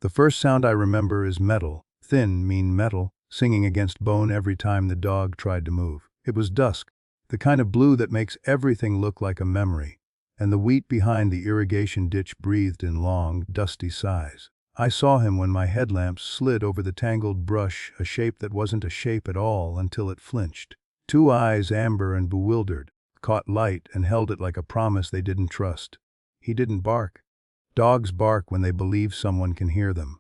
The first sound I remember is metal, thin, mean metal, singing against bone every time the dog tried to move. It was dusk, the kind of blue that makes everything look like a memory, and the wheat behind the irrigation ditch breathed in long, dusty sighs. I saw him when my headlamp slid over the tangled brush, a shape that wasn't a shape at all until it flinched. Two eyes, amber and bewildered, caught light and held it like a promise they didn't trust. He didn't bark. Dogs bark when they believe someone can hear them.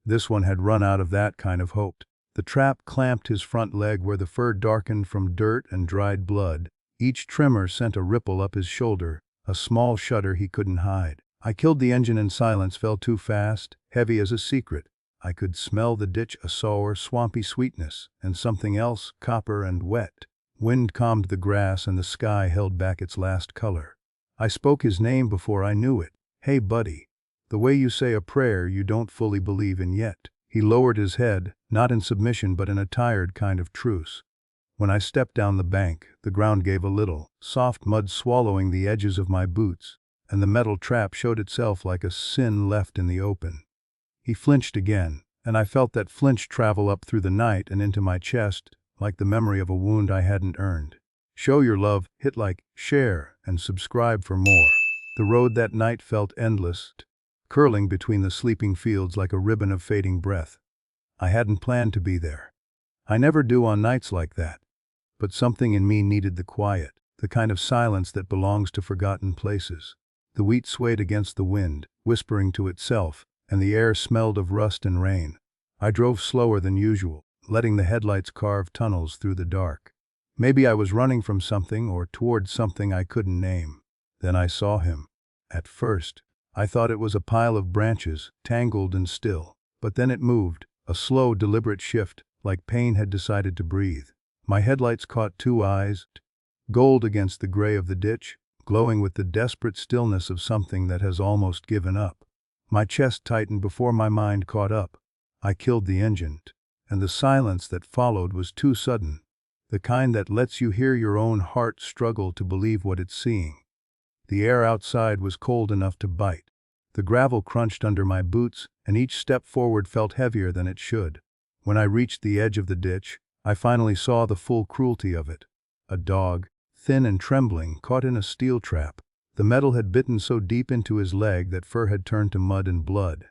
This one had run out of that kind of hope. The trap clamped his front leg where the fur darkened from dirt and dried blood. Each tremor sent a ripple up his shoulder, a small shudder he couldn't hide. I killed the engine in silence, fell too fast, heavy as a secret. I could smell the ditch, a sour, swampy sweetness, and something else, copper and wet. Wind calmed the grass and the sky held back its last color. I spoke his name before I knew it. "Hey, buddy. The way you say a prayer you don't fully believe in yet." He lowered his head, not in submission but in a tired kind of truce. When I stepped down the bank, the ground gave a little, soft mud swallowing the edges of my boots, and the metal trap showed itself like a sin left in the open. He flinched again, and I felt that flinch travel up through the night and into my chest, like the memory of a wound I hadn't earned. Show your love, hit like, share, and subscribe for more. The road that night felt endless, curling between the sleeping fields like a ribbon of fading breath. I hadn't planned to be there. I never do on nights like that. But something in me needed the quiet, the kind of silence that belongs to forgotten places. The wheat swayed against the wind, whispering to itself, and the air smelled of rust and rain. I drove slower than usual, letting the headlights carve tunnels through the dark. Maybe I was running from something or toward something I couldn't name. Then I saw him. At first, I thought it was a pile of branches, tangled and still. But then it moved, a slow, deliberate shift, like pain had decided to breathe. My headlights caught two eyes, gold against the gray of the ditch, glowing with the desperate stillness of something that has almost given up. My chest tightened before my mind caught up. I killed the engine, and the silence that followed was too sudden, the kind that lets you hear your own heart struggle to believe what it's seeing. The air outside was cold enough to bite. The gravel crunched under my boots, and each step forward felt heavier than it should. When I reached the edge of the ditch, I finally saw the full cruelty of it. A dog, thin and trembling, caught in a steel trap. The metal had bitten so deep into his leg that fur had turned to mud and blood.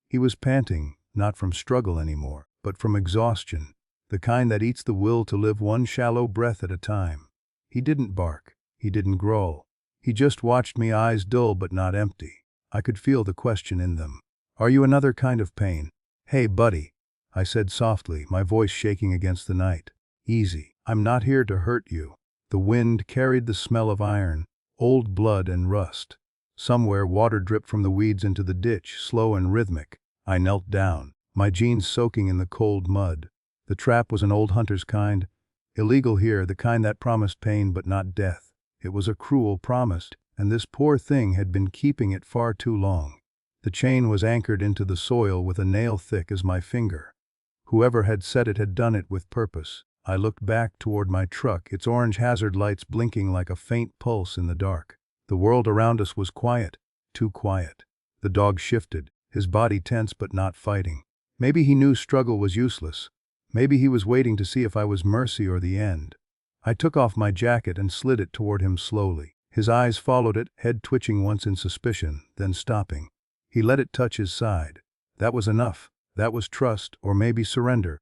He was panting, not from struggle anymore, but from exhaustion, the kind that eats the will to live one shallow breath at a time. He didn't bark. He didn't growl. He just watched me, eyes dull but not empty. I could feel the question in them. "Are you another kind of pain?" "Hey, buddy," I said softly, my voice shaking against the night. "Easy. I'm not here to hurt you." The wind carried the smell of iron, old blood and rust. Somewhere water dripped from the weeds into the ditch, slow and rhythmic. I knelt down, my jeans soaking in the cold mud. The trap was an old hunter's kind, illegal here, the kind that promised pain but not death. It was a cruel promise, and this poor thing had been keeping it far too long. The chain was anchored into the soil with a nail thick as my finger. Whoever had set it had done it with purpose. I looked back toward my truck, its orange hazard lights blinking like a faint pulse in the dark. The world around us was quiet, too quiet. The dog shifted, his body tense but not fighting. Maybe he knew struggle was useless. Maybe he was waiting to see if I was mercy or the end. I took off my jacket and slid it toward him slowly. His eyes followed it, head twitching once in suspicion, then stopping. He let it touch his side. That was enough. That was trust, or maybe surrender.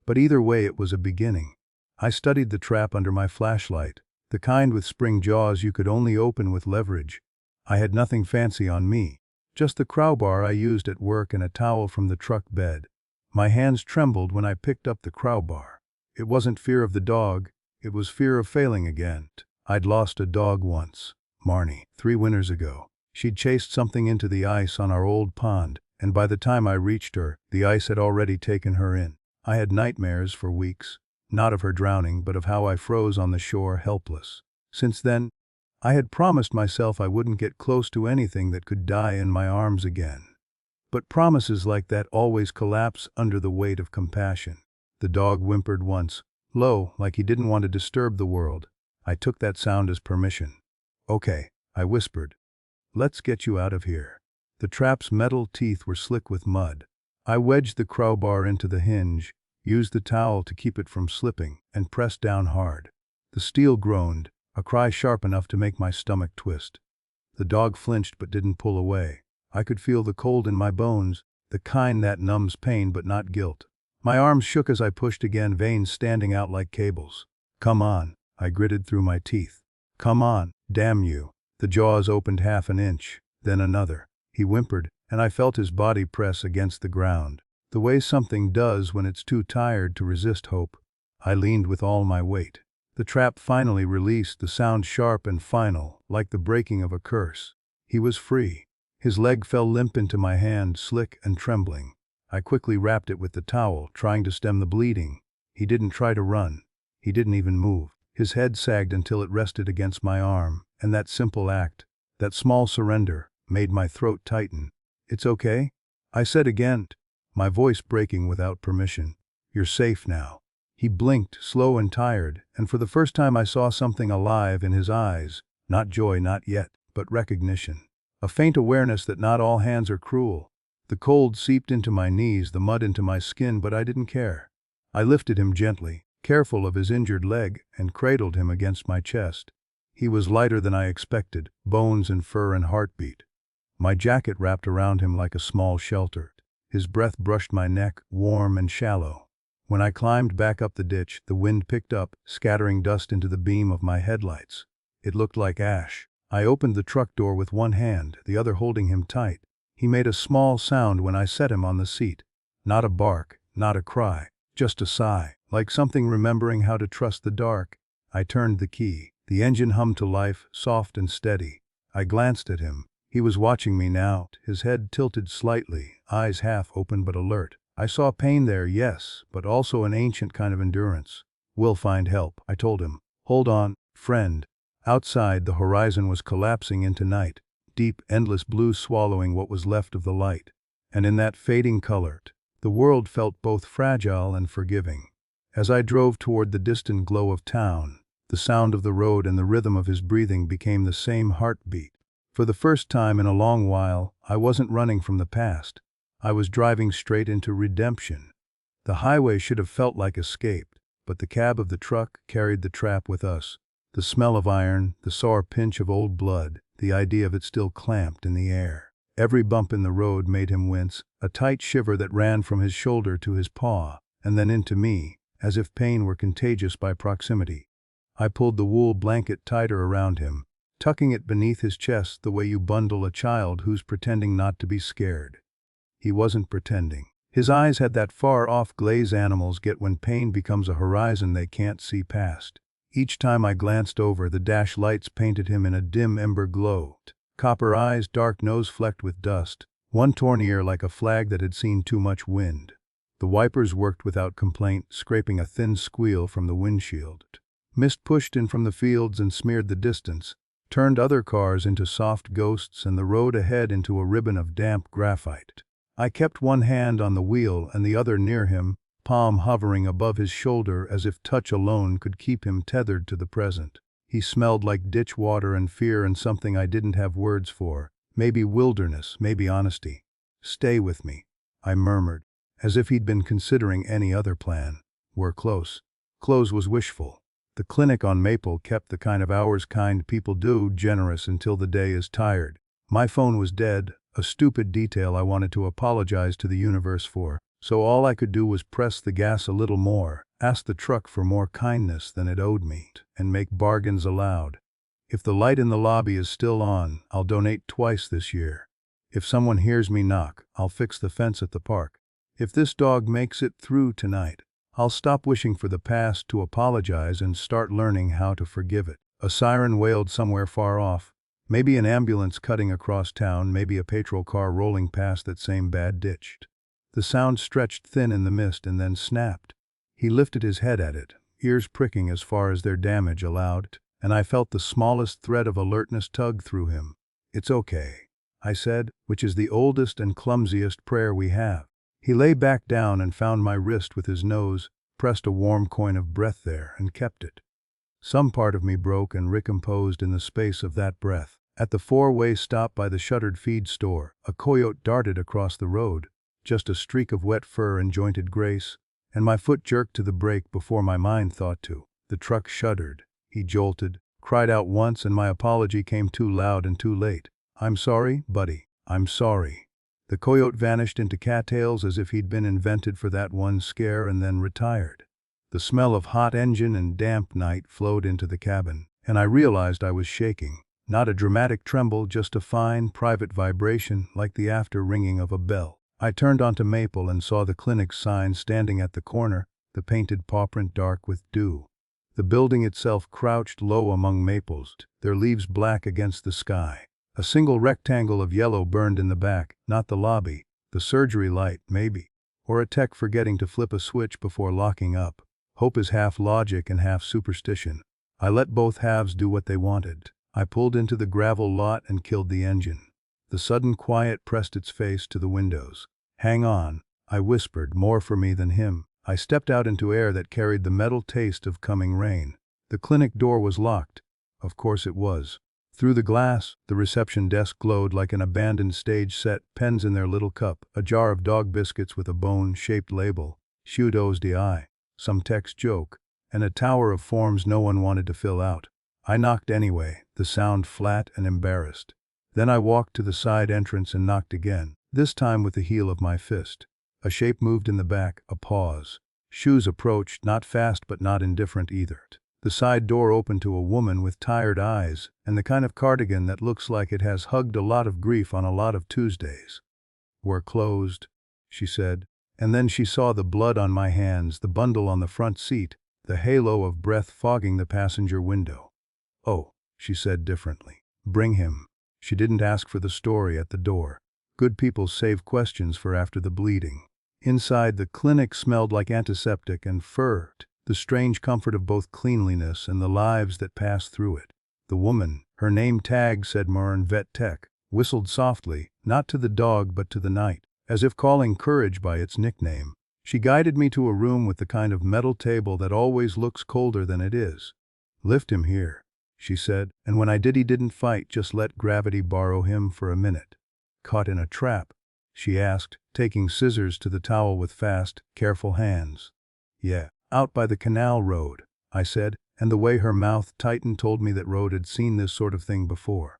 But either way it was a beginning. I studied the trap under my flashlight, the kind with spring jaws you could only open with leverage. I had nothing fancy on me, just the crowbar I used at work and a towel from the truck bed. My hands trembled when I picked up the crowbar. It wasn't fear of the dog, it was fear of failing again. I'd lost a dog once, Marnie, 3 winters ago. She'd chased something into the ice on our old pond, and by the time I reached her, the ice had already taken her in. I had nightmares for weeks, not of her drowning, but of how I froze on the shore helpless. Since then, I had promised myself I wouldn't get close to anything that could die in my arms again. But promises like that always collapse under the weight of compassion. The dog whimpered once, low, like he didn't want to disturb the world. I took that sound as permission. "Okay," I whispered. "Let's get you out of here." The trap's metal teeth were slick with mud. I wedged the crowbar into the hinge, used the towel to keep it from slipping, and pressed down hard. The steel groaned, a cry sharp enough to make my stomach twist. The dog flinched but didn't pull away. I could feel the cold in my bones, the kind that numbs pain but not guilt. My arms shook as I pushed again, veins standing out like cables. "Come on," I gritted through my teeth. "Come on, damn you." The jaws opened half an inch, then another. He whimpered, and I felt his body press against the ground. The way something does when it's too tired to resist hope. I leaned with all my weight. The trap finally released, the sound sharp and final, like the breaking of a curse. He was free. His leg fell limp into my hand, slick and trembling. I quickly wrapped it with the towel, trying to stem the bleeding. He didn't try to run. He didn't even move. His head sagged until it rested against my arm, and that simple act, that small surrender, made my throat tighten. "It's okay?" I said again, my voice breaking without permission. "You're safe now." He blinked, slow and tired, and for the first time I saw something alive in his eyes. Not joy, not yet, but recognition. A faint awareness that not all hands are cruel. The cold seeped into my knees, the mud into my skin, but I didn't care. I lifted him gently, careful of his injured leg, and cradled him against my chest. He was lighter than I expected, bones and fur and heartbeat. My jacket wrapped around him like a small shelter. His breath brushed my neck, warm and shallow. When I climbed back up the ditch, the wind picked up, scattering dust into the beam of my headlights. It looked like ash. I opened the truck door with one hand, the other holding him tight. He made a small sound when I set him on the seat. Not a bark, not a cry, just a sigh, like something remembering how to trust the dark. I turned the key. The engine hummed to life, soft and steady. I glanced at him. He was watching me now, his head tilted slightly, eyes half open but alert. I saw pain there, yes, but also an ancient kind of endurance. "We'll find help," I told him. "Hold on, friend." Outside, the horizon was collapsing into night, deep, endless blue swallowing what was left of the light. And in that fading color, the world felt both fragile and forgiving. As I drove toward the distant glow of town, the sound of the road and the rhythm of his breathing became the same heartbeat. For the first time in a long while, I wasn't running from the past. I was driving straight into redemption. The highway should have felt like escape, but the cab of the truck carried the trap with us. The smell of iron, the sour pinch of old blood, the idea of it still clamped in the air. Every bump in the road made him wince, a tight shiver that ran from his shoulder to his paw, and then into me, as if pain were contagious by proximity. I pulled the wool blanket tighter around him, tucking it beneath his chest the way you bundle a child who's pretending not to be scared. He wasn't pretending. His eyes had that far-off glaze animals get when pain becomes a horizon they can't see past. Each time I glanced over, the dash lights painted him in a dim ember glow. Copper eyes, dark nose flecked with dust, one torn ear like a flag that had seen too much wind. The wipers worked without complaint, scraping a thin squeal from the windshield. Mist pushed in from the fields and smeared the distance, turned other cars into soft ghosts and the road ahead into a ribbon of damp graphite. I kept one hand on the wheel and the other near him, palm hovering above his shoulder as if touch alone could keep him tethered to the present. He smelled like ditch water and fear and something I didn't have words for. Maybe wilderness, maybe honesty. "Stay with me," I murmured, as if he'd been considering any other plan. "We're close." Close was wishful. The clinic on Maple kept the kind of hours kind people do, generous until the day is tired. My phone was dead, a stupid detail I wanted to apologize to the universe for, so all I could do was press the gas a little more, ask the truck for more kindness than it owed me, and make bargains aloud. If the light in the lobby is still on, I'll donate twice this year. If someone hears me knock, I'll fix the fence at the park. If this dog makes it through tonight, I'll stop wishing for the past to apologize and start learning how to forgive it. A siren wailed somewhere far off. Maybe an ambulance cutting across town, maybe a patrol car rolling past that same bad ditch. The sound stretched thin in the mist and then snapped. He lifted his head at it, ears pricking as far as their damage allowed, and I felt the smallest thread of alertness tug through him. "It's okay," I said, which is the oldest and clumsiest prayer we have. He lay back down and found my wrist with his nose, pressed a warm coin of breath there, and kept it. Some part of me broke and recomposed in the space of that breath. At the four-way stop by the shuttered feed store, a coyote darted across the road, just a streak of wet fur and jointed grace, and my foot jerked to the brake before my mind thought to. The truck shuddered. He jolted, cried out once, and my apology came too loud and too late. "I'm sorry, buddy. I'm sorry." The coyote vanished into cattails as if he'd been invented for that one scare and then retired. The smell of hot engine and damp night flowed into the cabin, and I realized I was shaking. Not a dramatic tremble, just a fine, private vibration like the after-ringing of a bell. I turned onto Maple and saw the clinic's sign standing at the corner, the painted paw print dark with dew. The building itself crouched low among maples, their leaves black against the sky. A single rectangle of yellow burned in the back, not the lobby, the surgery light, maybe, or a tech forgetting to flip a switch before locking up. Hope is half logic and half superstition. I let both halves do what they wanted. I pulled into the gravel lot and killed the engine. The sudden quiet pressed its face to the windows. "Hang on," I whispered, more for me than him. I stepped out into air that carried the metal taste of coming rain. The clinic door was locked. Of course it was. Through the glass, the reception desk glowed like an abandoned stage set, pens in their little cup, a jar of dog biscuits with a bone-shaped label, Pseudos DI, some text joke, and a tower of forms no one wanted to fill out. I knocked anyway, the sound flat and embarrassed. Then I walked to the side entrance and knocked again, this time with the heel of my fist. A shape moved in the back, a pause. Shoes approached, not fast but not indifferent either. The side door opened to a woman with tired eyes, and the kind of cardigan that looks like it has hugged a lot of grief on a lot of Tuesdays. "We're closed," she said, and then she saw the blood on my hands, the bundle on the front seat, the halo of breath fogging the passenger window. "Oh," she said differently. "Bring him." She didn't ask for the story at the door. Good people save questions for after the bleeding. Inside, the clinic smelled like antiseptic and fur, the strange comfort of both cleanliness and the lives that passed through it. The woman, her name tag said Mern Vet Tech, whistled softly, not to the dog but to the night, as if calling courage by its nickname. She guided me to a room with the kind of metal table that always looks colder than it is. "Lift him here," she said, and when I did he didn't fight, just let gravity borrow him for a minute. "Caught in a trap?" she asked, taking scissors to the towel with fast, careful hands. "Yeah, out by the canal road," I said, and the way her mouth tightened told me that Rode had seen this sort of thing before.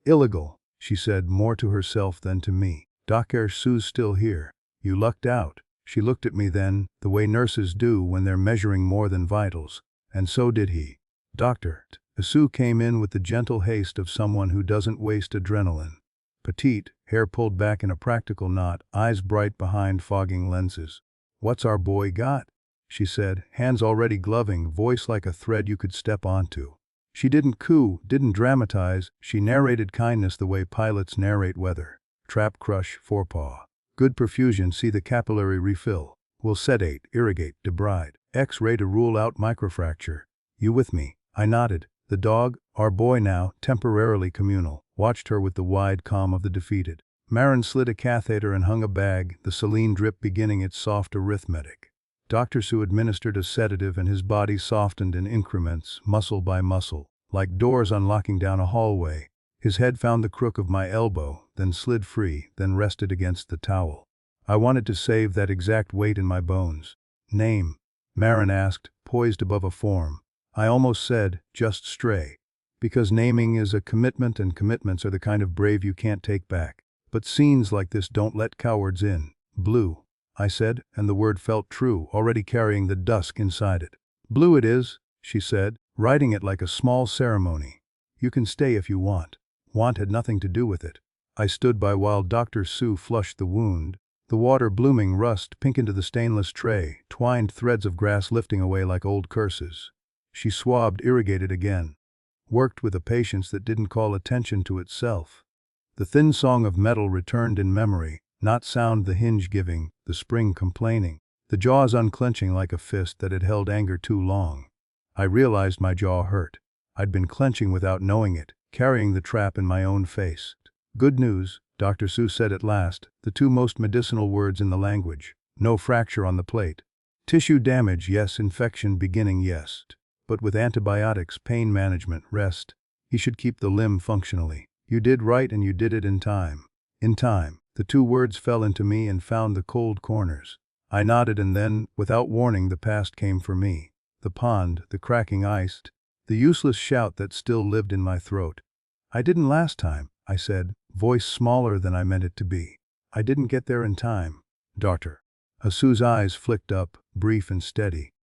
"Illegal," she said, more to herself than to me. "Doctor Sue's still here. You lucked out." She looked at me then, the way nurses do when they're measuring more than vitals, and so did he. "Doctor." Sue came in with the gentle haste of someone who doesn't waste adrenaline. Petite, hair pulled back in a practical knot, eyes bright behind fogging lenses. "What's our boy got?" she said, hands already gloving, voice like a thread you could step onto. She didn't coo, didn't dramatize, she narrated kindness the way pilots narrate weather. "Trap crush, forepaw. Good perfusion, see the capillary refill. Will sedate, irrigate, debride. X-ray to rule out microfracture. You with me?" I nodded. The dog, our boy now, temporarily communal, watched her with the wide calm of the defeated. Marin slid a catheter and hung a bag, the saline drip beginning its soft arithmetic. Dr. Sue administered a sedative and his body softened in increments, muscle by muscle, like doors unlocking down a hallway. His head found the crook of my elbow, then slid free, then rested against the towel. I wanted to save that exact weight in my bones. "Name?" Marin asked, poised above a form. I almost said, "Just Stray." Because naming is a commitment and commitments are the kind of brave you can't take back. But scenes like this don't let cowards in. "Blue," I said, and the word felt true, already carrying the dusk inside it. "Blue it is," she said, writing it like a small ceremony. "You can stay if you want." Want had nothing to do with it. I stood by while Dr. Sue flushed the wound, the water blooming rust pink into the stainless tray, twined threads of grass lifting away like old curses. She swabbed, irrigated again. Worked with a patience that didn't call attention to itself. The thin song of metal returned in memory, not sound the hinge giving, the spring complaining, the jaws unclenching like a fist that had held anger too long. I realized my jaw hurt. I'd been clenching without knowing it, carrying the trap in my own face. "Good news," Dr. Sue said at last, the two most medicinal words in the language. "No fracture on the plate. Tissue damage, yes. Infection beginning, yes. But with antibiotics, pain management, rest. He should keep the limb functionally. You did right and you did it in time. In time. The two words fell into me and found the cold corners. I nodded and then, without warning, the past came for me. The pond, the cracking ice, the useless shout that still lived in my throat. I didn't last time, I said, voice smaller than I meant it to be. I didn't get there in time. Daughter. Asu's eyes flicked up, brief and steady.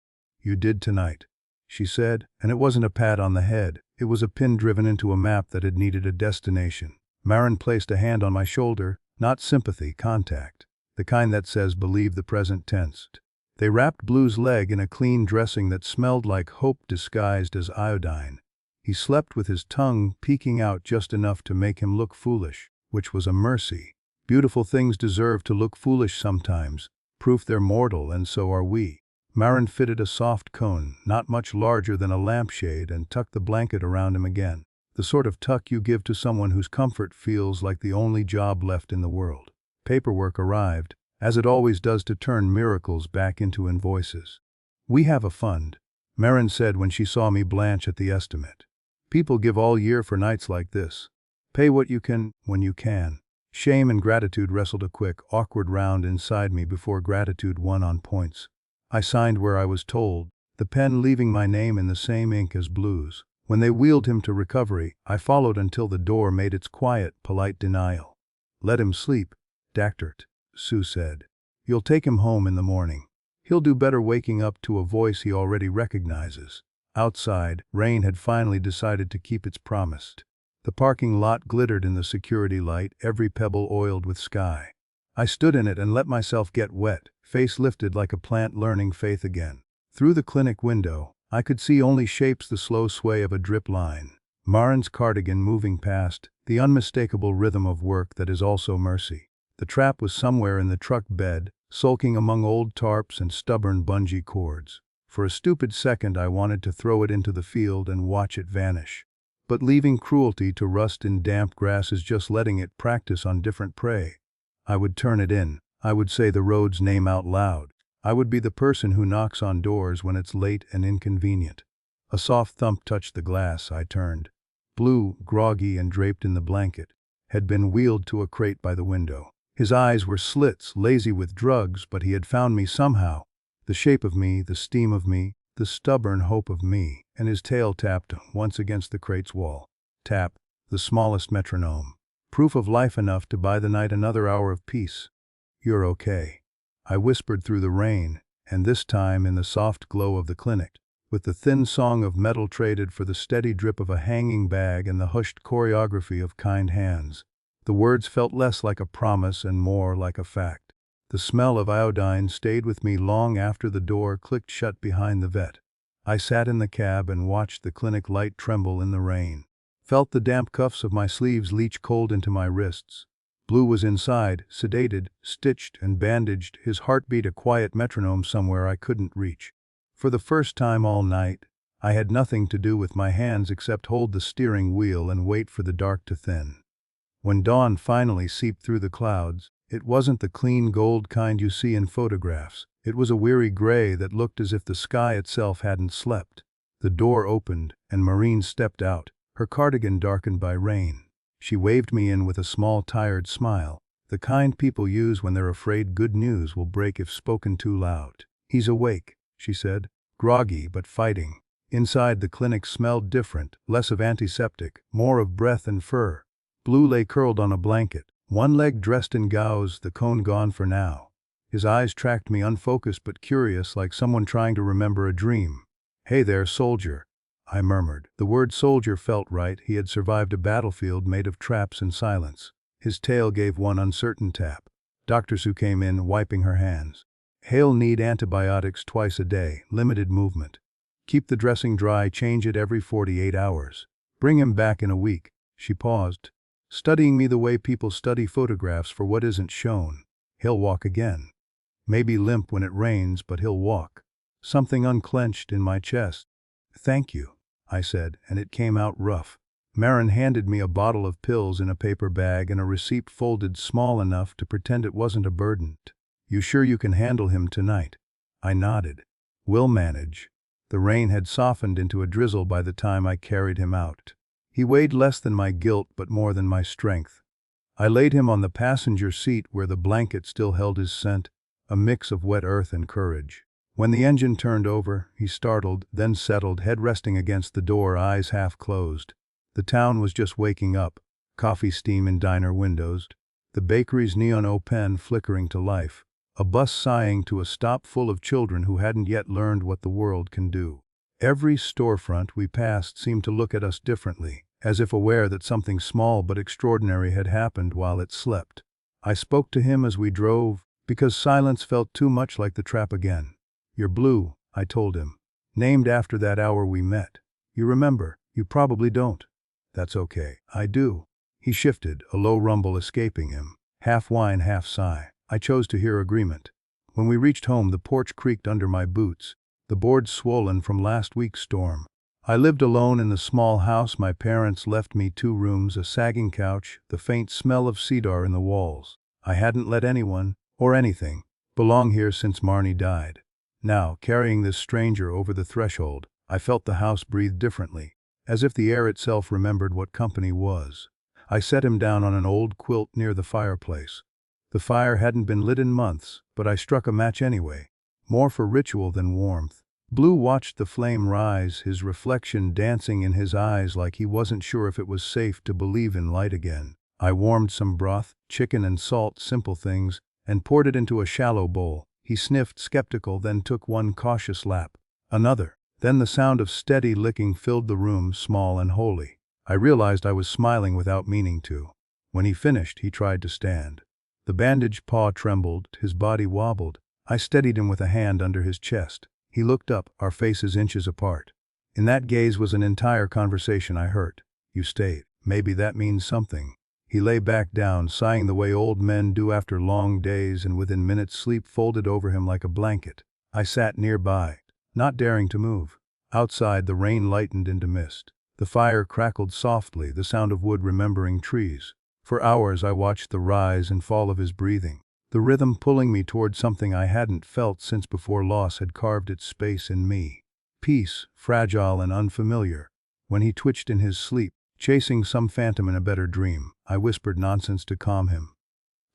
You did tonight, she said, and it wasn't a pat on the head. It was a pin driven into a map that had needed a destination. Marin placed a hand on my shoulder, not sympathy, contact. The kind that says believe the present tense. They wrapped Blue's leg in a clean dressing that smelled like hope disguised as iodine. He slept with his tongue peeking out just enough to make him look foolish, which was a mercy. Beautiful things deserve to look foolish sometimes, proof they're mortal, and so are we. Marin fitted a soft cone, not much larger than a lampshade, and tucked the blanket around him again. The sort of tuck you give to someone whose comfort feels like the only job left in the world. Paperwork arrived, as it always does to turn miracles back into invoices. We have a fund, Marin said when she saw me blanch at the estimate. People give all year for nights like this. Pay what you can, when you can. Shame and gratitude wrestled a quick, awkward round inside me before gratitude won on points. I signed where I was told, the pen leaving my name in the same ink as Blue's. When they wheeled him to recovery, I followed until the door made its quiet, polite denial. Let him sleep, Dactort, Sue said. You'll take him home in the morning. He'll do better waking up to a voice he already recognizes. Outside, rain had finally decided to keep its promise. The parking lot glittered in the security light, every pebble oiled with sky. I stood in it and let myself get wet, face lifted like a plant learning faith again. Through the clinic window, I could see only shapes, the slow sway of a drip line. Marin's cardigan moving past, the unmistakable rhythm of work that is also mercy. The trap was somewhere in the truck bed, sulking among old tarps and stubborn bungee cords. For a stupid second I wanted to throw it into the field and watch it vanish. But leaving cruelty to rust in damp grass is just letting it practice on different prey. I would turn it in. I would say the road's name out loud. I would be the person who knocks on doors when it's late and inconvenient. A soft thump touched the glass. I turned. Blue, groggy and draped in the blanket, had been wheeled to a crate by the window. His eyes were slits, lazy with drugs, but he had found me somehow. The shape of me, the steam of me, the stubborn hope of me, and his tail tapped once against the crate's wall. Tap, the smallest metronome. Proof of life enough to buy the night another hour of peace. You're okay, I whispered through the rain, and this time in the soft glow of the clinic, with the thin song of metal traded for the steady drip of a hanging bag and the hushed choreography of kind hands. The words felt less like a promise and more like a fact. The smell of iodine stayed with me long after the door clicked shut behind the vet. I sat in the cab and watched the clinic light tremble in the rain. Felt the damp cuffs of my sleeves leach cold into my wrists. Blue was inside, sedated, stitched and bandaged, his heartbeat a quiet metronome somewhere I couldn't reach. For the first time all night, I had nothing to do with my hands except hold the steering wheel and wait for the dark to thin. When dawn finally seeped through the clouds, it wasn't the clean gold kind you see in photographs. It was a weary gray that looked as if the sky itself hadn't slept. The door opened, and Maureen stepped out, her cardigan darkened by rain. She waved me in with a small tired smile, the kind people use when they're afraid good news will break if spoken too loud. He's awake, she said, groggy but fighting. Inside the clinic smelled different, less of antiseptic, more of breath and fur. Blue lay curled on a blanket, one leg dressed in gauze, the cone gone for now. His eyes tracked me, unfocused but curious, like someone trying to remember a dream. Hey there, soldier, I murmured. The word soldier felt right. He had survived a battlefield made of traps and silence. His tail gave one uncertain tap. Dr. Sue came in, wiping her hands. He'll need antibiotics twice a day, limited movement. Keep the dressing dry, change it every 48 hours. Bring him back in a week. She paused, studying me the way people study photographs for what isn't shown. He'll walk again. Maybe limp when it rains, but he'll walk. Something unclenched in my chest. Thank you, I said, and it came out rough. Marin handed me a bottle of pills in a paper bag and a receipt folded small enough to pretend it wasn't a burden. You sure you can handle him tonight? I nodded. We'll manage. The rain had softened into a drizzle by the time I carried him out. He weighed less than my guilt but more than my strength. I laid him on the passenger seat where the blanket still held his scent, a mix of wet earth and courage. When the engine turned over, he startled, then settled, head resting against the door, eyes half closed. The town was just waking up, coffee steam in diner windows, the bakery's neon open flickering to life, a bus sighing to a stop full of children who hadn't yet learned what the world can do. Every storefront we passed seemed to look at us differently, as if aware that something small but extraordinary had happened while it slept. I spoke to him as we drove, because silence felt too much like the trap again. "You're blue," I told him. "Named after that hour we met. You remember? You probably don't." "That's okay. I do." He shifted, a low rumble escaping him. Half whine, half sigh. I chose to hear agreement. When we reached home, the porch creaked under my boots, the boards swollen from last week's storm. I lived alone in the small house my parents left me, 2 rooms, a sagging couch, the faint smell of cedar in the walls. I hadn't let anyone, or anything, belong here since Marnie died. Now, carrying this stranger over the threshold, I felt the house breathe differently, as if the air itself remembered what company was. I set him down on an old quilt near the fireplace. The fire hadn't been lit in months, but I struck a match anyway, more for ritual than warmth. Blue watched the flame rise, his reflection dancing in his eyes like he wasn't sure if it was safe to believe in light again. I warmed some broth, chicken and salt, simple things, and poured it into a shallow bowl. He sniffed, skeptical, then took one cautious lap. Another. Then the sound of steady licking filled the room, small and holy. I realized I was smiling without meaning to. When he finished, he tried to stand. The bandaged paw trembled, his body wobbled. I steadied him with a hand under his chest. He looked up, our faces inches apart. In that gaze was an entire conversation I heard. "You stayed. Maybe that means something." He lay back down, sighing the way old men do after long days, and within minutes sleep folded over him like a blanket. I sat nearby, not daring to move. Outside, the rain lightened into mist. The fire crackled softly, the sound of wood remembering trees. For hours I watched the rise and fall of his breathing, the rhythm pulling me toward something I hadn't felt since before loss had carved its space in me. Peace, fragile and unfamiliar. When he twitched in his sleep, chasing some phantom in a better dream, I whispered nonsense to calm him.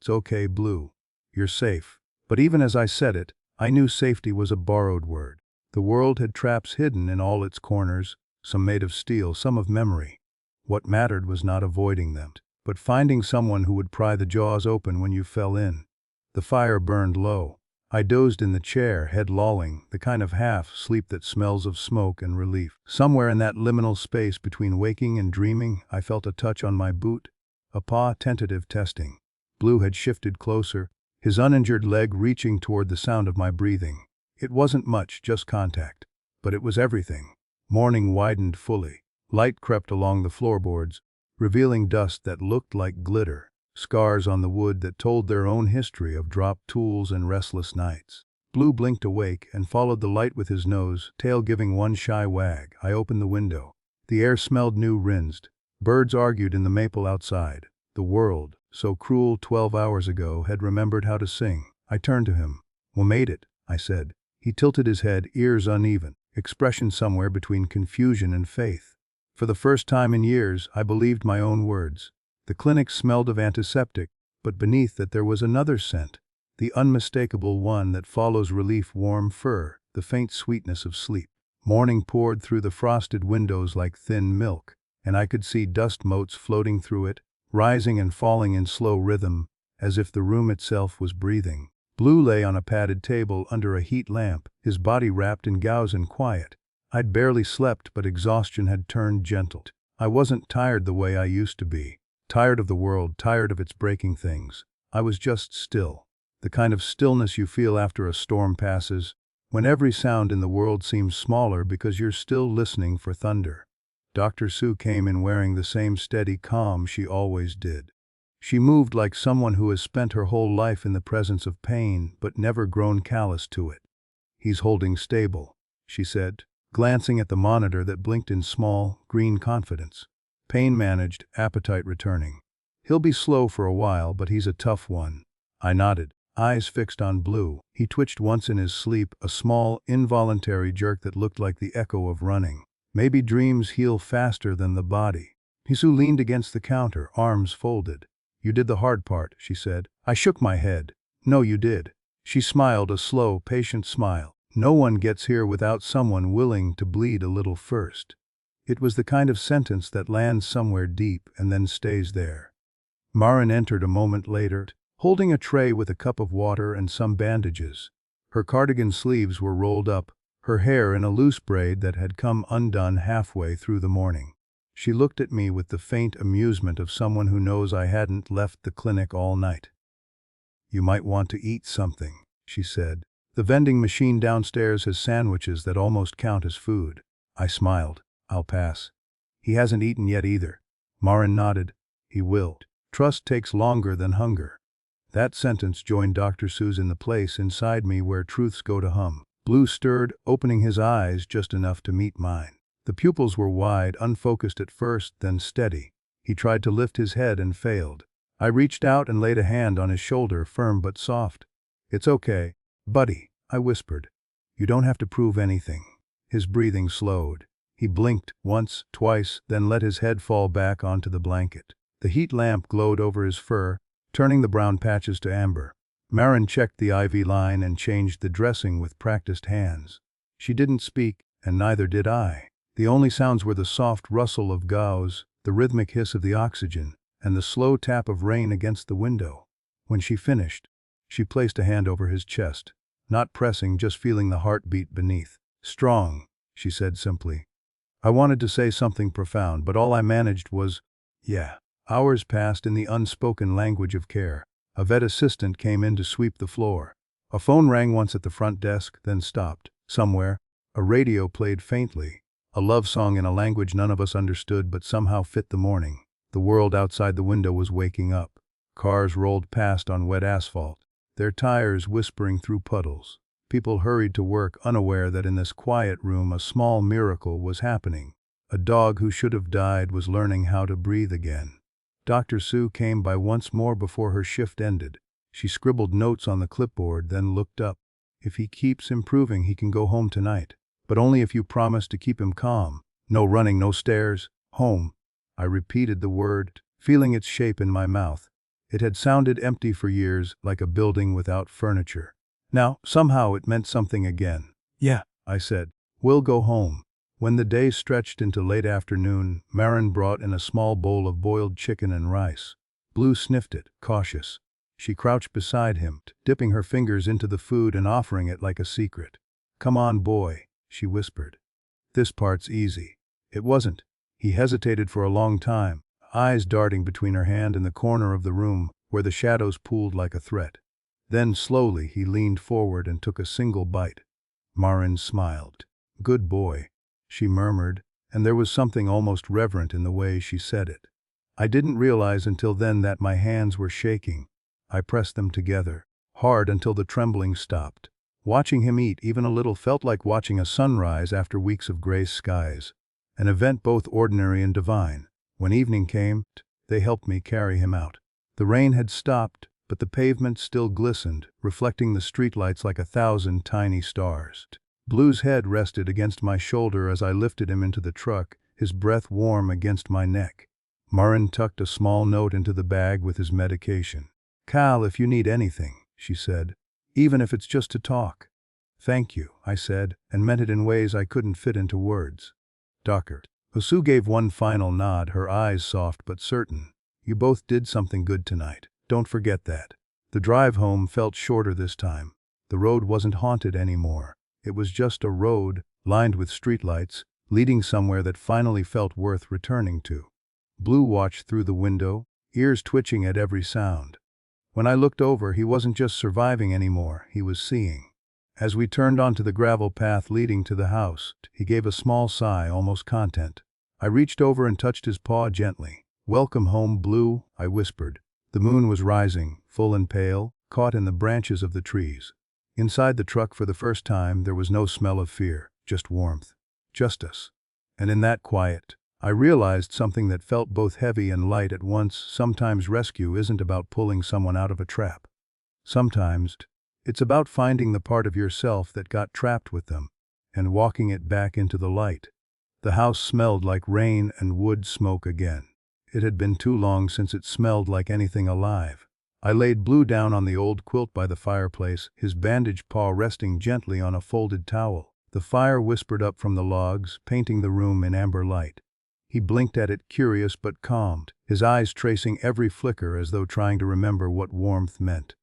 "It's okay, Blue. You're safe." But even as I said it, I knew safety was a borrowed word. The world had traps hidden in all its corners, some made of steel, some of memory. What mattered was not avoiding them, but finding someone who would pry the jaws open when you fell in. The fire burned low. I dozed in the chair, head lolling, the kind of half-sleep that smells of smoke and relief. Somewhere in that liminal space between waking and dreaming, I felt a touch on my boot, a paw, tentative, testing. Blue had shifted closer, his uninjured leg reaching toward the sound of my breathing. It wasn't much, just contact. But it was everything. Morning widened fully. Light crept along the floorboards, revealing dust that looked like glitter. Scars on the wood that told their own history of dropped tools and restless nights. Blue blinked awake and followed the light with his nose, tail giving one shy wag. I opened the window. The air smelled new rinsed. Birds argued in the maple outside. The world, so cruel 12 hours ago, had remembered how to sing. I turned to him. "We made it," I said. He tilted his head, ears uneven, expression somewhere between confusion and faith. For the first time in years, I believed my own words. The clinic smelled of antiseptic, but beneath that there was another scent, the unmistakable one that follows relief: warm fur, the faint sweetness of sleep. Morning poured through the frosted windows like thin milk, and I could see dust motes floating through it, rising and falling in slow rhythm, as if the room itself was breathing. Blue lay on a padded table under a heat lamp, his body wrapped in gauze and quiet. I'd barely slept, but exhaustion had turned gentle. I wasn't tired the way I used to be. Tired of the world, tired of its breaking things. I was just still. The kind of stillness you feel after a storm passes, when every sound in the world seems smaller because you're still listening for thunder. Dr. Sue came in wearing the same steady calm she always did. She moved like someone who has spent her whole life in the presence of pain but never grown callous to it. "He's holding stable," she said, glancing at the monitor that blinked in small, green confidence. "Pain managed, appetite returning. He'll be slow for a while, but he's a tough one." I nodded, eyes fixed on Blue. He twitched once in his sleep, a small, involuntary jerk that looked like the echo of running. Maybe dreams heal faster than the body. Hisu leaned against the counter, arms folded. You did the hard part, she said. I shook my head. No, you did. She smiled a slow, patient smile. No one gets here without someone willing to bleed a little first. It was the kind of sentence that lands somewhere deep and then stays there. Marin entered a moment later, holding a tray with a cup of water and some bandages. Her cardigan sleeves were rolled up, her hair in a loose braid that had come undone halfway through the morning. She looked at me with the faint amusement of someone who knows I hadn't left the clinic all night. You might want to eat something, she said. The vending machine downstairs has sandwiches that almost count as food. I smiled. I'll pass. He hasn't eaten yet either. Marin nodded. He will. Trust takes longer than hunger. That sentence joined Dr. Seuss in the place inside me where truths go to hum. Blue stirred, opening his eyes just enough to meet mine. The pupils were wide, unfocused at first, then steady. He tried to lift his head and failed. I reached out and laid a hand on his shoulder, firm but soft. It's okay, buddy, I whispered. You don't have to prove anything. His breathing slowed. He blinked once, twice, then let his head fall back onto the blanket. The heat lamp glowed over his fur, turning the brown patches to amber. Marin checked the IV line and changed the dressing with practiced hands. She didn't speak, and neither did I. The only sounds were the soft rustle of gauze, the rhythmic hiss of the oxygen, and the slow tap of rain against the window. When she finished, she placed a hand over his chest, not pressing, just feeling the heartbeat beneath. Strong, she said simply. I wanted to say something profound, but all I managed was, yeah. Hours passed in the unspoken language of care. A vet assistant came in to sweep the floor. A phone rang once at the front desk, then stopped. Somewhere, a radio played faintly, a love song in a language none of us understood but somehow fit the morning. The world outside the window was waking up. Cars rolled past on wet asphalt, their tires whispering through puddles. People hurried to work, unaware that in this quiet room a small miracle was happening. A dog who should have died was learning how to breathe again. Dr. Sue came by once more before her shift ended. She scribbled notes on the clipboard, then looked up. If he keeps improving, he can go home tonight. But only if you promise to keep him calm. No running, no stairs. Home. I repeated the word, feeling its shape in my mouth. It had sounded empty for years, like a building without furniture. Now, somehow it meant something again. Yeah, I said. We'll go home. When the day stretched into late afternoon, Marin brought in a small bowl of boiled chicken and rice. Blue sniffed it, cautious. She crouched beside him, dipping her fingers into the food and offering it like a secret. Come on, boy, she whispered. This part's easy. It wasn't. He hesitated for a long time, eyes darting between her hand and the corner of the room, where the shadows pooled like a threat. Then slowly he leaned forward and took a single bite. Marin smiled. Good boy, she murmured, and there was something almost reverent in the way she said it. I didn't realize until then that my hands were shaking. I pressed them together, hard until the trembling stopped. Watching him eat even a little felt like watching a sunrise after weeks of gray skies, an event both ordinary and divine. When evening came, they helped me carry him out. The rain had stopped, but the pavement still glistened, reflecting the streetlights like 1,000 tiny stars. Blue's head rested against my shoulder as I lifted him into the truck, his breath warm against my neck. Marin tucked a small note into the bag with his medication. Cal, if you need anything, she said, even if it's just to talk. Thank you, I said, and meant it in ways I couldn't fit into words. Doctor. Osu gave one final nod, her eyes soft but certain. You both did something good tonight. Don't forget that. The drive home felt shorter this time. The road wasn't haunted anymore. It was just a road, lined with streetlights, leading somewhere that finally felt worth returning to. Blue watched through the window, ears twitching at every sound. When I looked over, he wasn't just surviving anymore, he was seeing. As we turned onto the gravel path leading to the house, he gave a small sigh, almost content. I reached over and touched his paw gently. Welcome home, Blue, I whispered. The moon was rising, full and pale, caught in the branches of the trees. Inside the truck for the first time, there was no smell of fear, just warmth. Just us. And in that quiet, I realized something that felt both heavy and light at once. Sometimes rescue isn't about pulling someone out of a trap. Sometimes, it's about finding the part of yourself that got trapped with them, and walking it back into the light. The house smelled like rain and wood smoke again. It had been too long since it smelled like anything alive. I laid Blue down on the old quilt by the fireplace, his bandaged paw resting gently on a folded towel. The fire whispered up from the logs, painting the room in amber light. He blinked at it, curious but calmed, his eyes tracing every flicker as though trying to remember what warmth meant.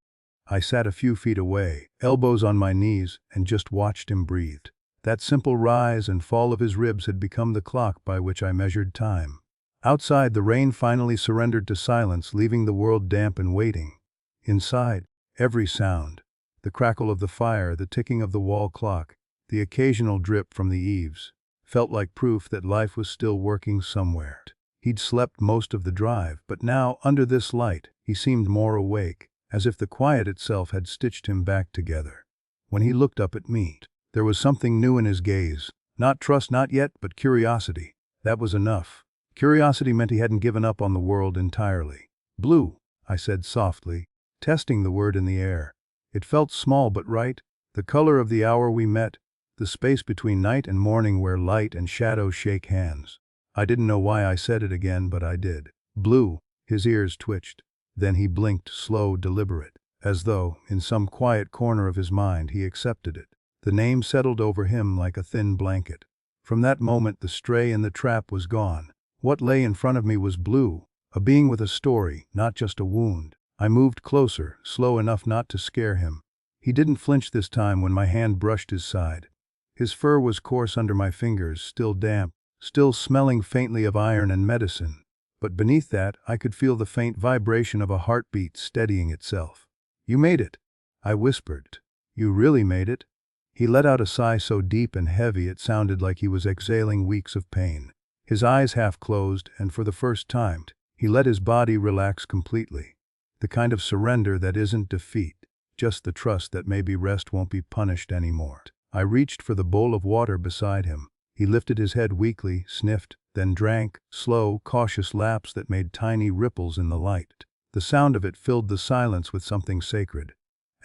I sat a few feet away, elbows on my knees, and just watched him breathe. That simple rise and fall of his ribs had become the clock by which I measured time. Outside, the rain finally surrendered to silence, leaving the world damp and waiting. Inside, every sound, the crackle of the fire, the ticking of the wall clock, the occasional drip from the eaves, felt like proof that life was still working somewhere. He'd slept most of the drive, but now, under this light, he seemed more awake, as if the quiet itself had stitched him back together. When he looked up at me, there was something new in his gaze. Not trust, not yet, but curiosity. That was enough. Curiosity meant he hadn't given up on the world entirely. "Blue," I said softly, testing the word in the air. It felt small but right, the color of the hour we met, the space between night and morning where light and shadow shake hands. I didn't know why I said it again, but I did. "Blue." His ears twitched. Then he blinked, slow, deliberate, as though, in some quiet corner of his mind, he accepted it. The name settled over him like a thin blanket. From that moment, the stray in the trap was gone. What lay in front of me was Blue, a being with a story, not just a wound. I moved closer, slow enough not to scare him. He didn't flinch this time when my hand brushed his side. His fur was coarse under my fingers, still damp, still smelling faintly of iron and medicine. But beneath that, I could feel the faint vibration of a heartbeat steadying itself. "You made it," I whispered. "You really made it?" He let out a sigh so deep and heavy it sounded like he was exhaling weeks of pain. His eyes half closed, and for the first time, he let his body relax completely. The kind of surrender that isn't defeat, just the trust that maybe rest won't be punished anymore. I reached for the bowl of water beside him. He lifted his head weakly, sniffed, then drank, slow, cautious laps that made tiny ripples in the light. The sound of it filled the silence with something sacred.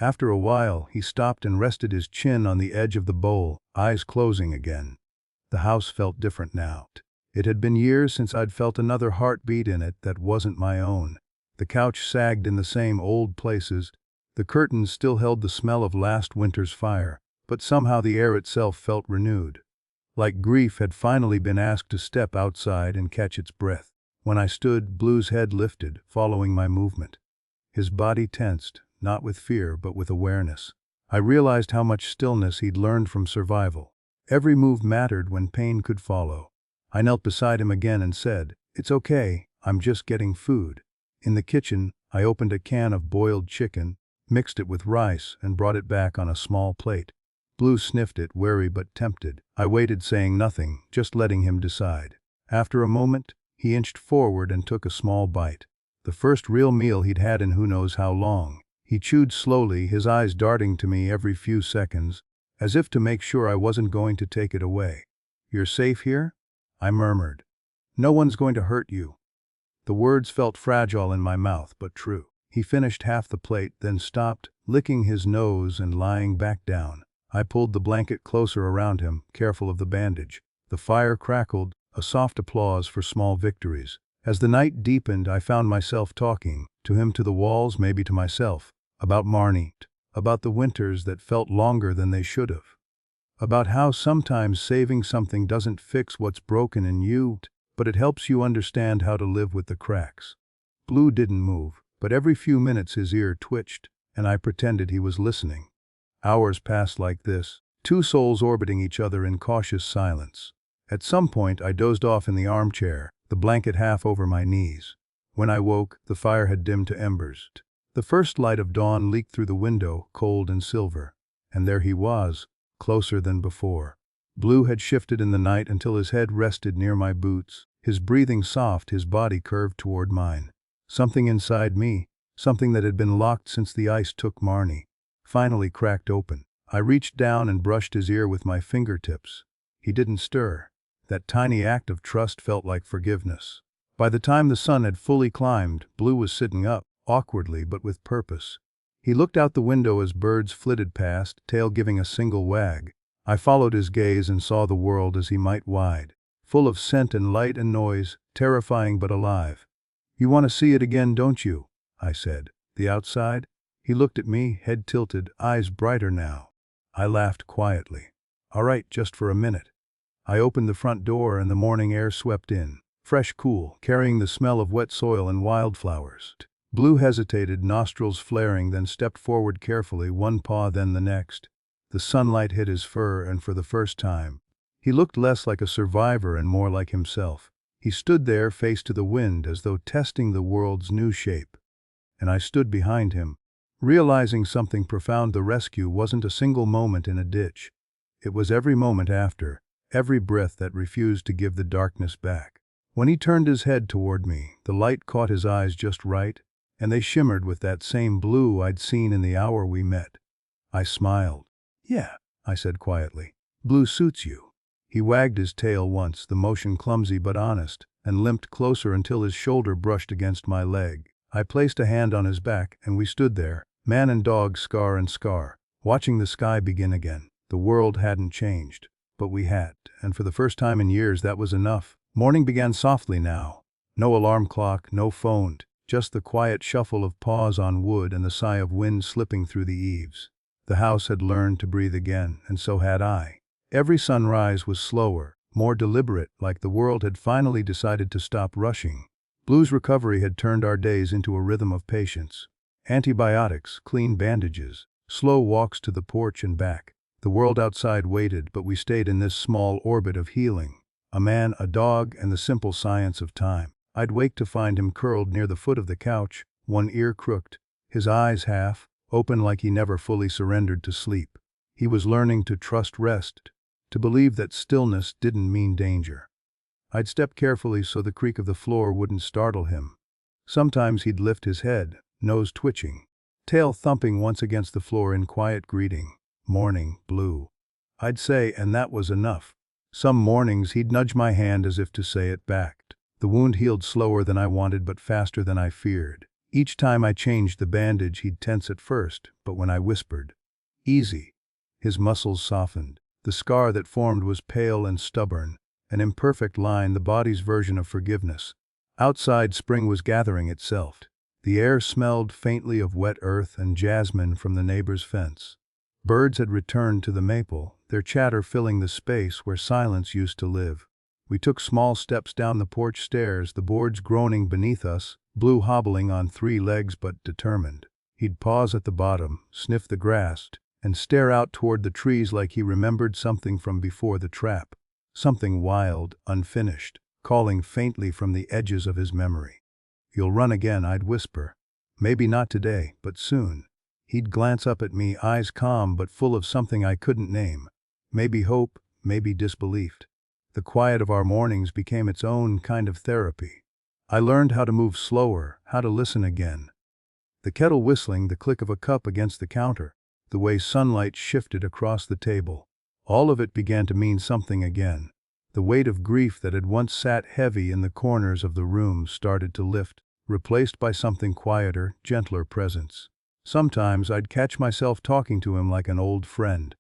After a while, he stopped and rested his chin on the edge of the bowl, eyes closing again. The house felt different now. It had been years since I'd felt another heartbeat in it that wasn't my own. The couch sagged in the same old places. The curtains still held the smell of last winter's fire, but somehow the air itself felt renewed. Like grief had finally been asked to step outside and catch its breath. When I stood, Blue's head lifted, following my movement. His body tensed, not with fear but with awareness. I realized how much stillness he'd learned from survival. Every move mattered when pain could follow. I knelt beside him again and said, "It's okay, I'm just getting food." In the kitchen, I opened a can of boiled chicken, mixed it with rice, and brought it back on a small plate. Blue sniffed it, wary but tempted. I waited, saying nothing, just letting him decide. After a moment, he inched forward and took a small bite. The first real meal he'd had in who knows how long. He chewed slowly, his eyes darting to me every few seconds, as if to make sure I wasn't going to take it away. "You're safe here?" I murmured. "No one's going to hurt you." The words felt fragile in my mouth, but true. He finished half the plate, then stopped, licking his nose and lying back down. I pulled the blanket closer around him, careful of the bandage. The fire crackled, a soft applause for small victories. As the night deepened, I found myself talking, to him, to the walls, maybe to myself, about Marnie, about the winters that felt longer than they should have, about how sometimes saving something doesn't fix what's broken in you, but it helps you understand how to live with the cracks. Blue didn't move, but every few minutes his ear twitched, and I pretended he was listening. Hours passed like this, two souls orbiting each other in cautious silence. At some point, I dozed off in the armchair, the blanket half over my knees. When I woke, the fire had dimmed to embers. The first light of dawn leaked through the window, cold and silver. And there he was, closer than before. Blue had shifted in the night until his head rested near my boots, his breathing soft, his body curved toward mine. Something inside me, something that had been locked since the ice took Marnie, finally cracked open. I reached down and brushed his ear with my fingertips. He didn't stir. That tiny act of trust felt like forgiveness. By the time the sun had fully climbed, Blue was sitting up, awkwardly but with purpose. He looked out the window as birds flitted past, tail giving a single wag. I followed his gaze and saw the world as he might wide, full of scent and light and noise, terrifying but alive. You want to see it again, don't you? I said. The outside? He looked at me, head tilted, eyes brighter now. I laughed quietly. All right, just for a minute. I opened the front door and the morning air swept in. Fresh, cool, carrying the smell of wet soil and wildflowers. Blue hesitated, nostrils flaring, then stepped forward carefully, one paw then the next. The sunlight hit his fur, and for the first time, he looked less like a survivor and more like himself. He stood there, face to the wind, as though testing the world's new shape. And I stood behind him, realizing something profound. The rescue wasn't a single moment in a ditch. It was every moment after, every breath that refused to give the darkness back. When he turned his head toward me, the light caught his eyes just right, and they shimmered with that same blue I'd seen in the hour we met. I smiled. Yeah, I said quietly. Blue suits you. He wagged his tail once, the motion clumsy but honest, and limped closer until his shoulder brushed against my leg. I placed a hand on his back, and we stood there, man and dog, scar and scar, watching the sky begin again. The world hadn't changed, but we had, and for the first time in years that was enough. Morning began softly now. No alarm clock, no phone, just the quiet shuffle of paws on wood and the sigh of wind slipping through the eaves. The house had learned to breathe again, and so had I. Every sunrise was slower, more deliberate, like the world had finally decided to stop rushing. Blue's recovery had turned our days into a rhythm of patience. Antibiotics, clean bandages, slow walks to the porch and back. The world outside waited, but we stayed in this small orbit of healing. A man, a dog, and the simple science of time. I'd wake to find him curled near the foot of the couch, one ear crooked, his eyes half open like he never fully surrendered to sleep. He was learning to trust rest, to believe that stillness didn't mean danger. I'd step carefully so the creak of the floor wouldn't startle him. Sometimes he'd lift his head, nose twitching, tail thumping once against the floor in quiet greeting. Morning, Blue, I'd say, and that was enough. Some mornings he'd nudge my hand as if to say it back. The wound healed slower than I wanted but faster than I feared. Each time I changed the bandage he'd tense at first, but when I whispered, "Easy," his muscles softened. The scar that formed was pale and stubborn, an imperfect line, the body's version of forgiveness. Outside, spring was gathering itself. The air smelled faintly of wet earth and jasmine from the neighbor's fence. Birds had returned to the maple, their chatter filling the space where silence used to live. We took small steps down the porch stairs, the boards groaning beneath us, Blue hobbling on 3 legs but determined. He'd pause at the bottom, sniff the grass, and stare out toward the trees like he remembered something from before the trap. Something wild, unfinished, calling faintly from the edges of his memory. "You'll run again," I'd whisper. "Maybe not today, but soon." He'd glance up at me, eyes calm but full of something I couldn't name. Maybe hope, maybe disbelief. The quiet of our mornings became its own kind of therapy. I learned how to move slower, how to listen again. The kettle whistling, the click of a cup against the counter, the way sunlight shifted across the table. All of it began to mean something again. The weight of grief that had once sat heavy in the corners of the room started to lift, replaced by something quieter, gentler presence. Sometimes I'd catch myself talking to him like an old friend.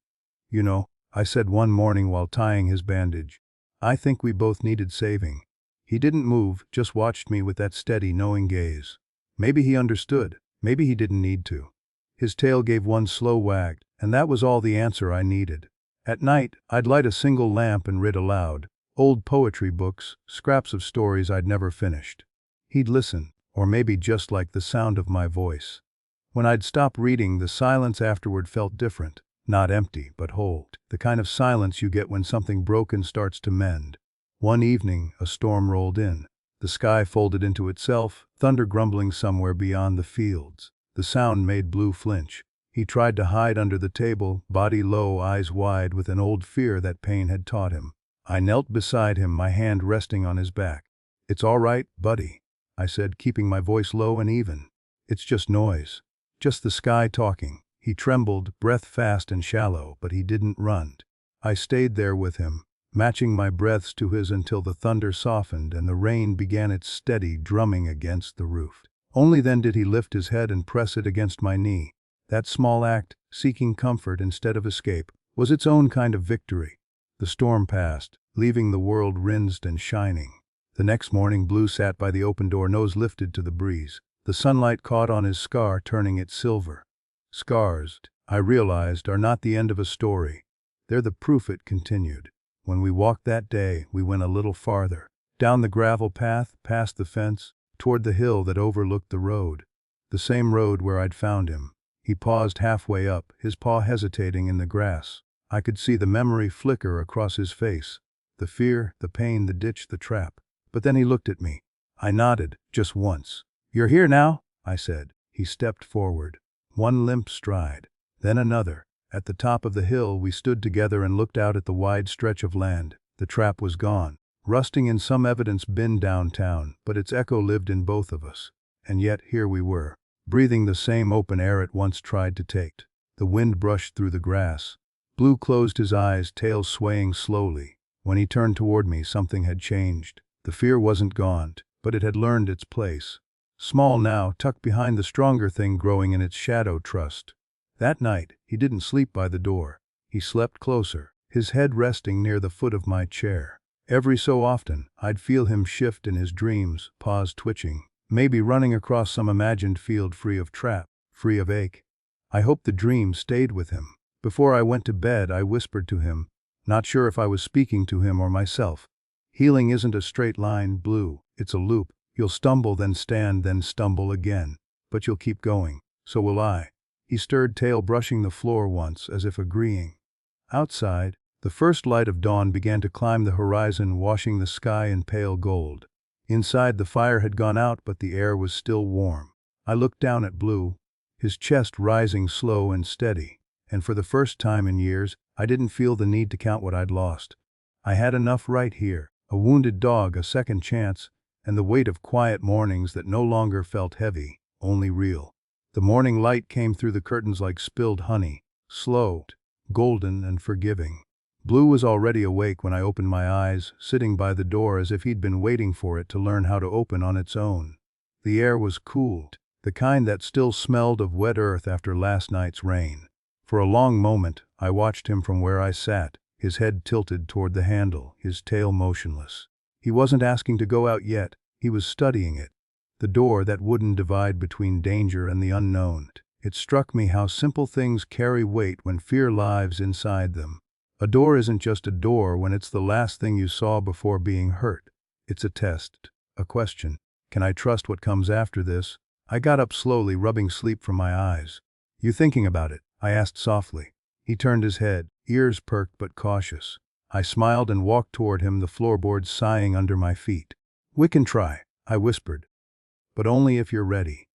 "You know," I said one morning while tying his bandage, "I think we both needed saving." He didn't move, just watched me with that steady, knowing gaze. Maybe he understood, maybe he didn't need to. His tail gave one slow wag, and that was all the answer I needed. At night, I'd light a single lamp and read aloud, old poetry books, scraps of stories I'd never finished. He'd listen, or maybe just like the sound of my voice. When I'd stop reading, the silence afterward felt different, not empty, but whole, the kind of silence you get when something broken starts to mend. One evening, a storm rolled in. The sky folded into itself, thunder grumbling somewhere beyond the fields. The sound made Blue flinch. He tried to hide under the table, body low, eyes wide, with an old fear that pain had taught him. I knelt beside him, my hand resting on his back. "It's all right, buddy," I said, keeping my voice low and even. "It's just noise. Just the sky talking." He trembled, breath fast and shallow, but he didn't run. I stayed there with him, matching my breaths to his until the thunder softened and the rain began its steady drumming against the roof. Only then did he lift his head and press it against my knee. That small act, seeking comfort instead of escape, was its own kind of victory. The storm passed, leaving the world rinsed and shining. The next morning Blue sat by the open door, nose lifted to the breeze. The sunlight caught on his scar, turning it silver. Scars, I realized, are not the end of a story. They're the proof it continued. When we walked that day, we went a little farther. Down the gravel path, past the fence, toward the hill that overlooked the road. The same road where I'd found him. He paused halfway up, his paw hesitating in the grass. I could see the memory flicker across his face. The fear, the pain, the ditch, the trap. But then he looked at me. I nodded, just once. "You're here now?" I said. He stepped forward. One limp stride. Then another. At the top of the hill we stood together and looked out at the wide stretch of land. The trap was gone, rusting in some evidence bin downtown, but its echo lived in both of us. And yet here we were, breathing the same open air it once tried to take. The wind brushed through the grass. Blue closed his eyes, tail swaying slowly. When he turned toward me, something had changed. The fear wasn't gone, but it had learned its place. Small now, tucked behind the stronger thing growing in its shadow, trust. That night, he didn't sleep by the door. He slept closer, his head resting near the foot of my chair. Every so often, I'd feel him shift in his dreams, paws twitching, maybe running across some imagined field free of trap, free of ache. I hoped the dream stayed with him. Before I went to bed, I whispered to him, not sure if I was speaking to him or myself. Healing isn't a straight line, Blue, it's a loop. You'll stumble, then stand, then stumble again. But you'll keep going. So will I. He stirred, tail brushing the floor once, as if agreeing. Outside, the first light of dawn began to climb the horizon, washing the sky in pale gold. Inside, the fire had gone out, but the air was still warm. I looked down at Blue, his chest rising slow and steady, and for the first time in years, I didn't feel the need to count what I'd lost. I had enough right here, a wounded dog, a second chance, and the weight of quiet mornings that no longer felt heavy, only real. The morning light came through the curtains like spilled honey, slow, golden and forgiving. Blue was already awake when I opened my eyes, sitting by the door as if he'd been waiting for it to learn how to open on its own. The air was cool, the kind that still smelled of wet earth after last night's rain. For a long moment, I watched him from where I sat, his head tilted toward the handle, his tail motionless. He wasn't asking to go out yet, he was studying it. The door, that wooden divide between danger and the unknown. It struck me how simple things carry weight when fear lives inside them. A door isn't just a door when it's the last thing you saw before being hurt. It's a test, a question. Can I trust what comes after this? I got up slowly, rubbing sleep from my eyes. "You thinking about it?" I asked softly. He turned his head, ears perked but cautious. I smiled and walked toward him, the floorboards sighing under my feet. "We can try," I whispered. "But only if you're ready."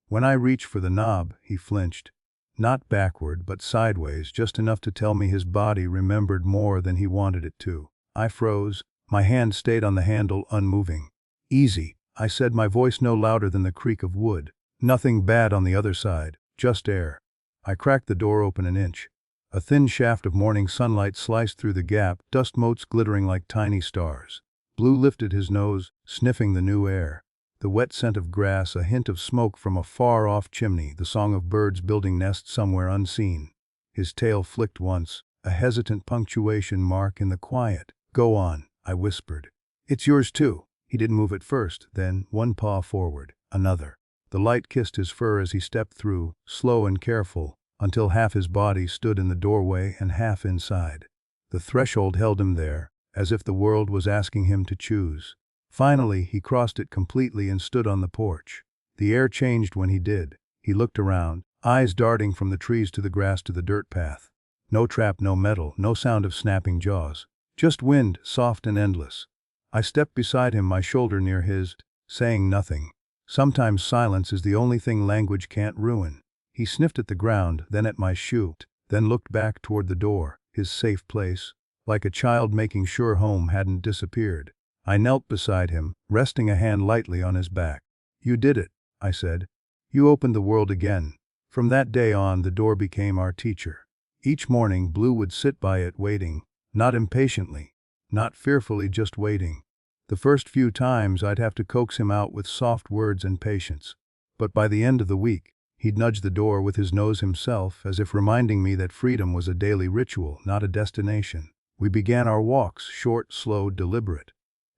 When I reached for the knob, he flinched. Not backward, but sideways, just enough to tell me his body remembered more than he wanted it to. I froze. My hand stayed on the handle, unmoving. "Easy," I said, my voice no louder than the creak of wood. "Nothing bad on the other side, just air." I cracked the door open an inch. A thin shaft of morning sunlight sliced through the gap, dust motes glittering like tiny stars. Blue lifted his nose, sniffing the new air. The wet scent of grass, a hint of smoke from a far-off chimney, the song of birds building nests somewhere unseen. His tail flicked once, a hesitant punctuation mark in the quiet. "Go on," I whispered. "It's yours too." He didn't move at first, then, one paw forward, another. The light kissed his fur as he stepped through, slow and careful, until half his body stood in the doorway and half inside. The threshold held him there, as if the world was asking him to choose. Finally, he crossed it completely and stood on the porch. The air changed when he did. He looked around, eyes darting from the trees to the grass to the dirt path. No trap, no metal, no sound of snapping jaws. Just wind, soft and endless. I stepped beside him, my shoulder near his, saying nothing. Sometimes silence is the only thing language can't ruin. He sniffed at the ground, then at my shoe, then looked back toward the door, his safe place, like a child making sure home hadn't disappeared. I knelt beside him, resting a hand lightly on his back. "You did it," I said. "You opened the world again." From that day on, the door became our teacher. Each morning, Blue would sit by it waiting, not impatiently, not fearfully, just waiting. The first few times I'd have to coax him out with soft words and patience. But by the end of the week, he'd nudge the door with his nose himself, as if reminding me that freedom was a daily ritual, not a destination. We began our walks, short, slow, deliberate.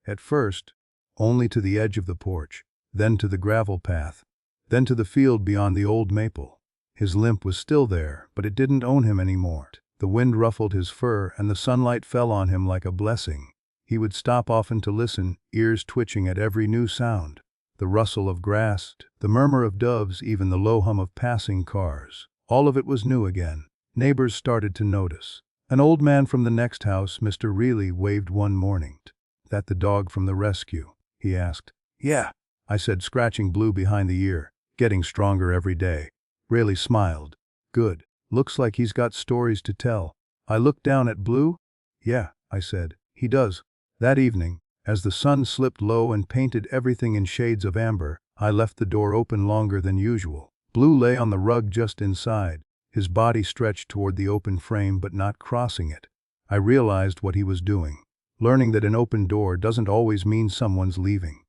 At first, only to the edge of the porch, then to the gravel path, then to the field beyond the old maple. His limp was still there, but it didn't own him anymore. The wind ruffled his fur and the sunlight fell on him like a blessing. He would stop often to listen, ears twitching at every new sound. The rustle of grass, the murmur of doves, even the low hum of passing cars. All of it was new again. Neighbors started to notice. An old man from the next house, Mr. Reilly, waved one morning. "That the dog from the rescue?" he asked. "Yeah," I said, scratching Blue behind the ear. "Getting stronger every day." Reilly smiled. "Good. Looks like he's got stories to tell." I looked down at Blue. "Yeah," I said, "he does." That evening, as the sun slipped low and painted everything in shades of amber, I left the door open longer than usual. Blue lay on the rug just inside, his body stretched toward the open frame but not crossing it. I realized what he was doing. Learning that an open door doesn't always mean someone's leaving.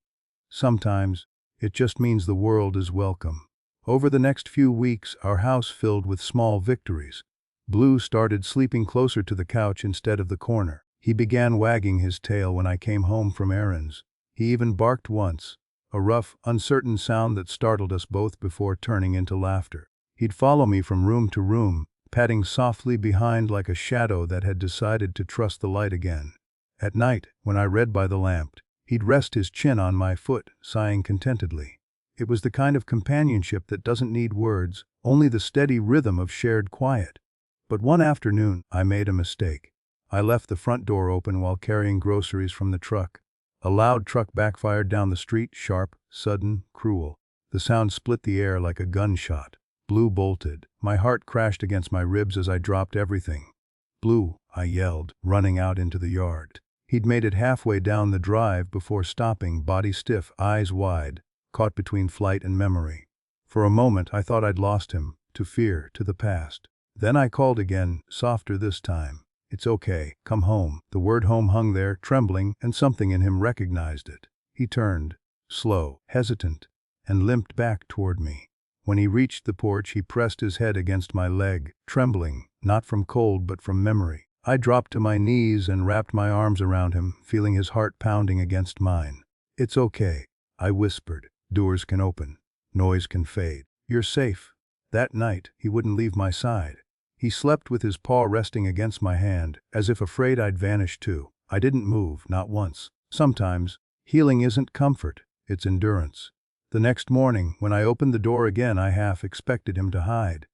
Sometimes, it just means the world is welcome. Over the next few weeks, our house filled with small victories. Blue started sleeping closer to the couch instead of the corner. He began wagging his tail when I came home from errands. He even barked once, a rough, uncertain sound that startled us both before turning into laughter. He'd follow me from room to room, padding softly behind like a shadow that had decided to trust the light again. At night, when I read by the lamp, he'd rest his chin on my foot, sighing contentedly. It was the kind of companionship that doesn't need words, only the steady rhythm of shared quiet. But one afternoon, I made a mistake. I left the front door open while carrying groceries from the truck. A loud truck backfired down the street, sharp, sudden, cruel. The sound split the air like a gunshot. Blue bolted. My heart crashed against my ribs as I dropped everything. "Blue," I yelled, running out into the yard. He'd made it halfway down the drive before stopping, body stiff, eyes wide, caught between flight and memory. For a moment I thought I'd lost him, to fear, to the past. Then I called again, softer this time. "It's okay, come home." The word home hung there, trembling, and something in him recognized it. He turned, slow, hesitant, and limped back toward me. When he reached the porch, he pressed his head against my leg, trembling, not from cold but from memory. I dropped to my knees and wrapped my arms around him, feeling his heart pounding against mine. "It's okay," I whispered. "Doors can open. Noise can fade. You're safe." That night, he wouldn't leave my side. He slept with his paw resting against my hand, as if afraid I'd vanish too. I didn't move, not once. Sometimes, healing isn't comfort, it's endurance. The next morning, when I opened the door again, I half expected him to hide.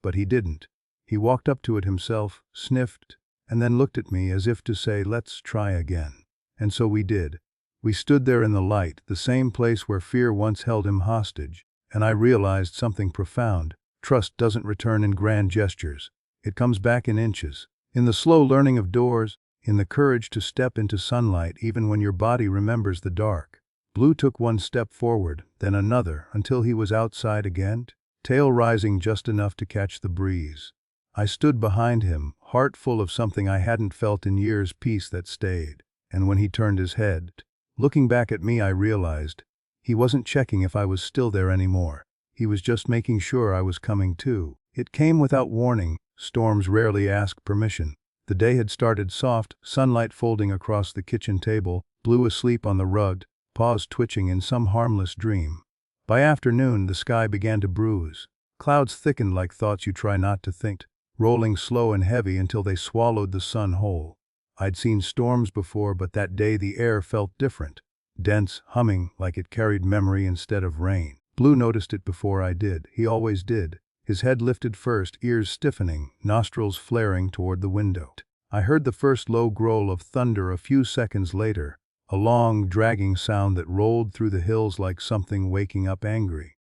But he didn't. He walked up to it himself, sniffed, and then looked at me as if to say, "Let's try again." And so we did. We stood there in the light, the same place where fear once held him hostage, and I realized something profound. Trust doesn't return in grand gestures. It comes back in inches. In the slow learning of doors, in the courage to step into sunlight even when your body remembers the dark. Blue took one step forward, then another, until he was outside again, tail rising just enough to catch the breeze. I stood behind him, heart full of something I hadn't felt in years, peace that stayed. And when he turned his head, looking back at me, I realized he wasn't checking if I was still there anymore. He was just making sure I was coming too. It came without warning. Storms rarely ask permission. The day had started soft, sunlight folding across the kitchen table, Blue asleep on the rug, paws twitching in some harmless dream. By afternoon, the sky began to bruise. Clouds thickened like thoughts you try not to think, rolling slow and heavy until they swallowed the sun whole. I'd seen storms before, but that day the air felt different. Dense, humming, like it carried memory instead of rain. Blue noticed it before I did. He always did. His head lifted first, ears stiffening, nostrils flaring toward the window. I heard the first low growl of thunder a few seconds later, a long, dragging sound that rolled through the hills like something waking up angry.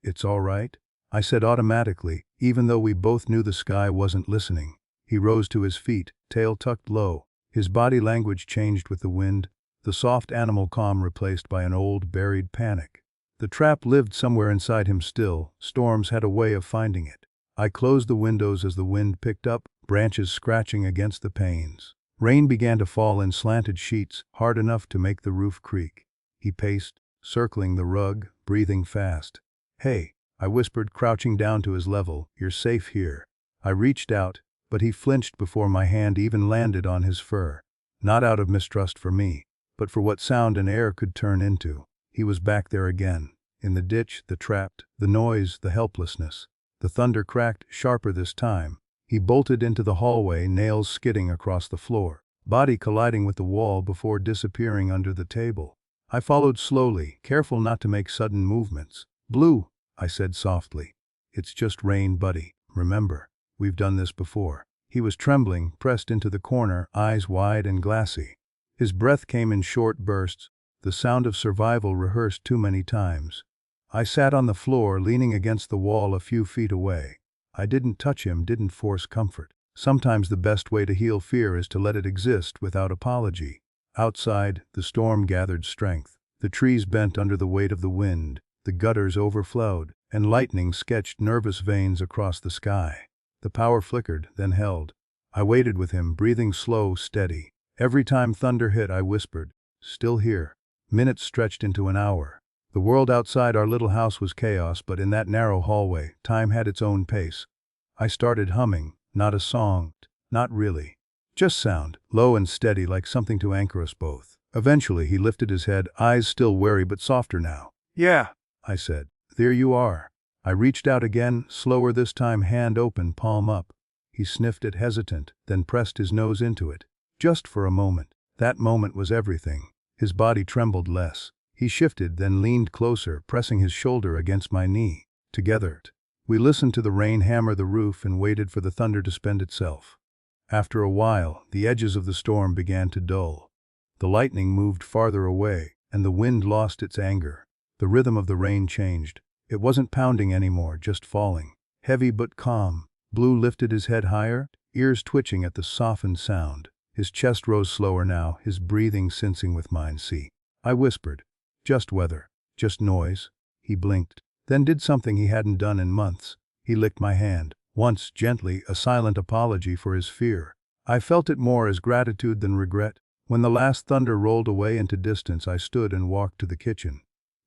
"It's all right," I said automatically, even though we both knew the sky wasn't listening. He rose to his feet, tail tucked low. His body language changed with the wind, the soft animal calm replaced by an old, buried panic. The trap lived somewhere inside him still. Storms had a way of finding it. I closed the windows as the wind picked up, branches scratching against the panes. Rain began to fall in slanted sheets, hard enough to make the roof creak. He paced, circling the rug, breathing fast. "Hey," I whispered, crouching down to his level, "you're safe here." I reached out, but he flinched before my hand even landed on his fur. Not out of mistrust for me, but for what sound and air could turn into. He was back there again. In the ditch, the trapped, the noise, the helplessness. The thunder cracked, sharper this time. He bolted into the hallway, nails skidding across the floor, body colliding with the wall before disappearing under the table. I followed slowly, careful not to make sudden movements. "Blue," I said softly. "It's just rain, buddy. Remember, we've done this before." He was trembling, pressed into the corner, eyes wide and glassy. His breath came in short bursts, the sound of survival rehearsed too many times. I sat on the floor, leaning against the wall a few feet away. I didn't touch him, didn't force comfort. Sometimes the best way to heal fear is to let it exist without apology. Outside, the storm gathered strength. The trees bent under the weight of the wind, the gutters overflowed, and lightning sketched nervous veins across the sky. The power flickered, then held. I waited with him, breathing slow, steady. Every time thunder hit, I whispered, "Still here." Minutes stretched into an hour. The world outside our little house was chaos, but in that narrow hallway, time had its own pace. I started humming, not a song, not really. Just sound, low and steady, like something to anchor us both. Eventually he lifted his head, eyes still wary but softer now. "Yeah," I said. "There you are." I reached out again, slower this time, hand open, palm up. He sniffed it, hesitant, then pressed his nose into it. Just for a moment. That moment was everything. His body trembled less. He shifted, then leaned closer, pressing his shoulder against my knee. Together, we listened to the rain hammer the roof and waited for the thunder to spend itself. After a while, the edges of the storm began to dull. The lightning moved farther away, and the wind lost its anger. The rhythm of the rain changed. It wasn't pounding anymore, just falling. Heavy but calm. Blue lifted his head higher, ears twitching at the softened sound. His chest rose slower now, his breathing syncing with mine. "See," I whispered. "Just weather. Just noise." He blinked, then did something he hadn't done in months. He licked my hand. Once, gently, a silent apology for his fear. I felt it more as gratitude than regret. When the last thunder rolled away into distance, I stood and walked to the kitchen.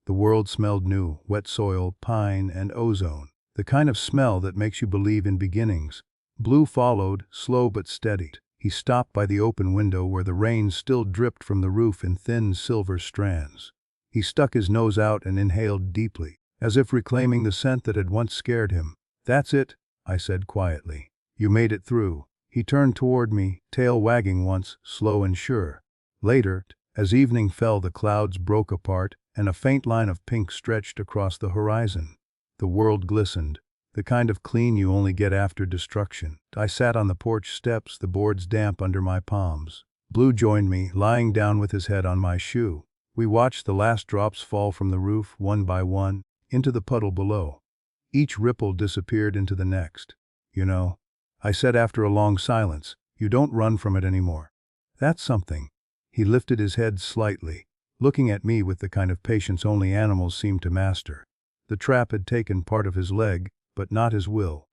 The world smelled new, wet soil, pine, and ozone. The kind of smell that makes you believe in beginnings. Blue followed, slow but steady. He stopped by the open window where the rain still dripped from the roof in thin silver strands. He stuck his nose out and inhaled deeply, as if reclaiming the scent that had once scared him. "That's it," I said quietly. "You made it through." He turned toward me, tail wagging once, slow and sure. Later, as evening fell, the clouds broke apart, and a faint line of pink stretched across the horizon. The world glistened, the kind of clean you only get after destruction. I sat on the porch steps, the boards damp under my palms. Blue joined me, lying down with his head on my shoe. We watched the last drops fall from the roof, one by one, into the puddle below. Each ripple disappeared into the next. "You know," I said after a long silence, "you don't run from it anymore. That's something." He lifted his head slightly, looking at me with the kind of patience only animals seem to master. The trap had taken part of his leg, but not his will.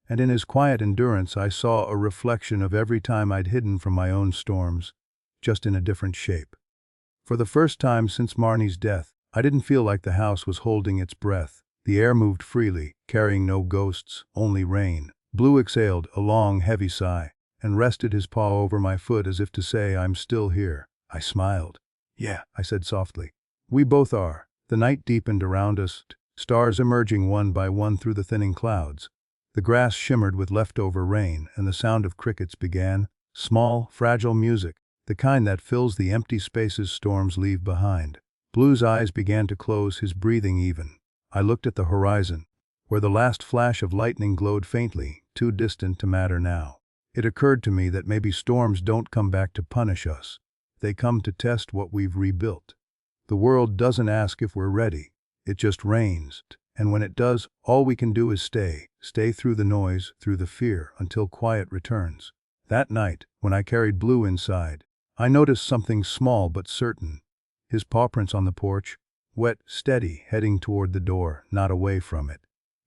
And in his quiet endurance I saw a reflection of every time I'd hidden from my own storms, just in a different shape. For the first time since Marnie's death, I didn't feel like the house was holding its breath. The air moved freely, carrying no ghosts, only rain. Blue exhaled a long, heavy sigh, and rested his paw over my foot as if to say, "I'm still here." I smiled. "Yeah," I said softly. "We both are." The night deepened around us, stars emerging one by one through the thinning clouds. The grass shimmered with leftover rain, and the sound of crickets began. Small, fragile music, the kind that fills the empty spaces storms leave behind. Blue's eyes began to close, his breathing even. I looked at the horizon, where the last flash of lightning glowed faintly, too distant to matter now. It occurred to me that maybe storms don't come back to punish us. They come to test what we've rebuilt. The world doesn't ask if we're ready. It just rains. And when it does, all we can do is stay through the noise, through the fear, until quiet returns. That night, when I carried Blue inside, I noticed something small but certain. His paw prints on the porch, wet, steady, heading toward the door, not away from it.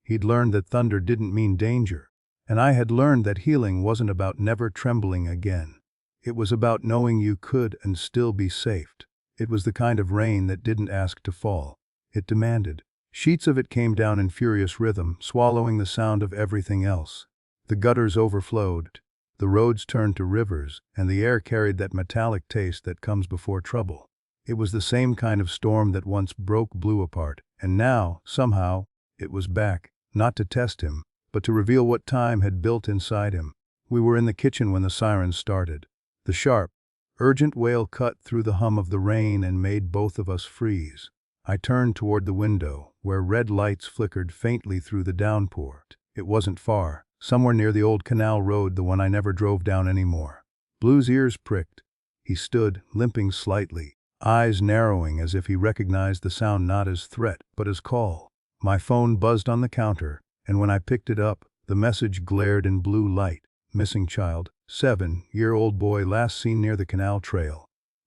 He'd learned that thunder didn't mean danger, and I had learned that healing wasn't about never trembling again. It was about knowing you could and still be safe. It was the kind of rain that didn't ask to fall. It demanded. Sheets of it came down in furious rhythm, swallowing the sound of everything else. The gutters overflowed, the roads turned to rivers, and the air carried that metallic taste that comes before trouble. It was the same kind of storm that once broke Blue apart, and now, somehow, it was back, not to test him, but to reveal what time had built inside him. We were in the kitchen when the sirens started. The sharp, urgent wail cut through the hum of the rain and made both of us freeze. I turned toward the window, where red lights flickered faintly through the downpour. It wasn't far, somewhere near the old canal road, the one I never drove down anymore. Blue's ears pricked. He stood, limping slightly, eyes narrowing as if he recognized the sound not as threat, but as call. My phone buzzed on the counter, and when I picked it up, the message glared in blue light. Missing child, 7-year-old boy last seen near the canal trail.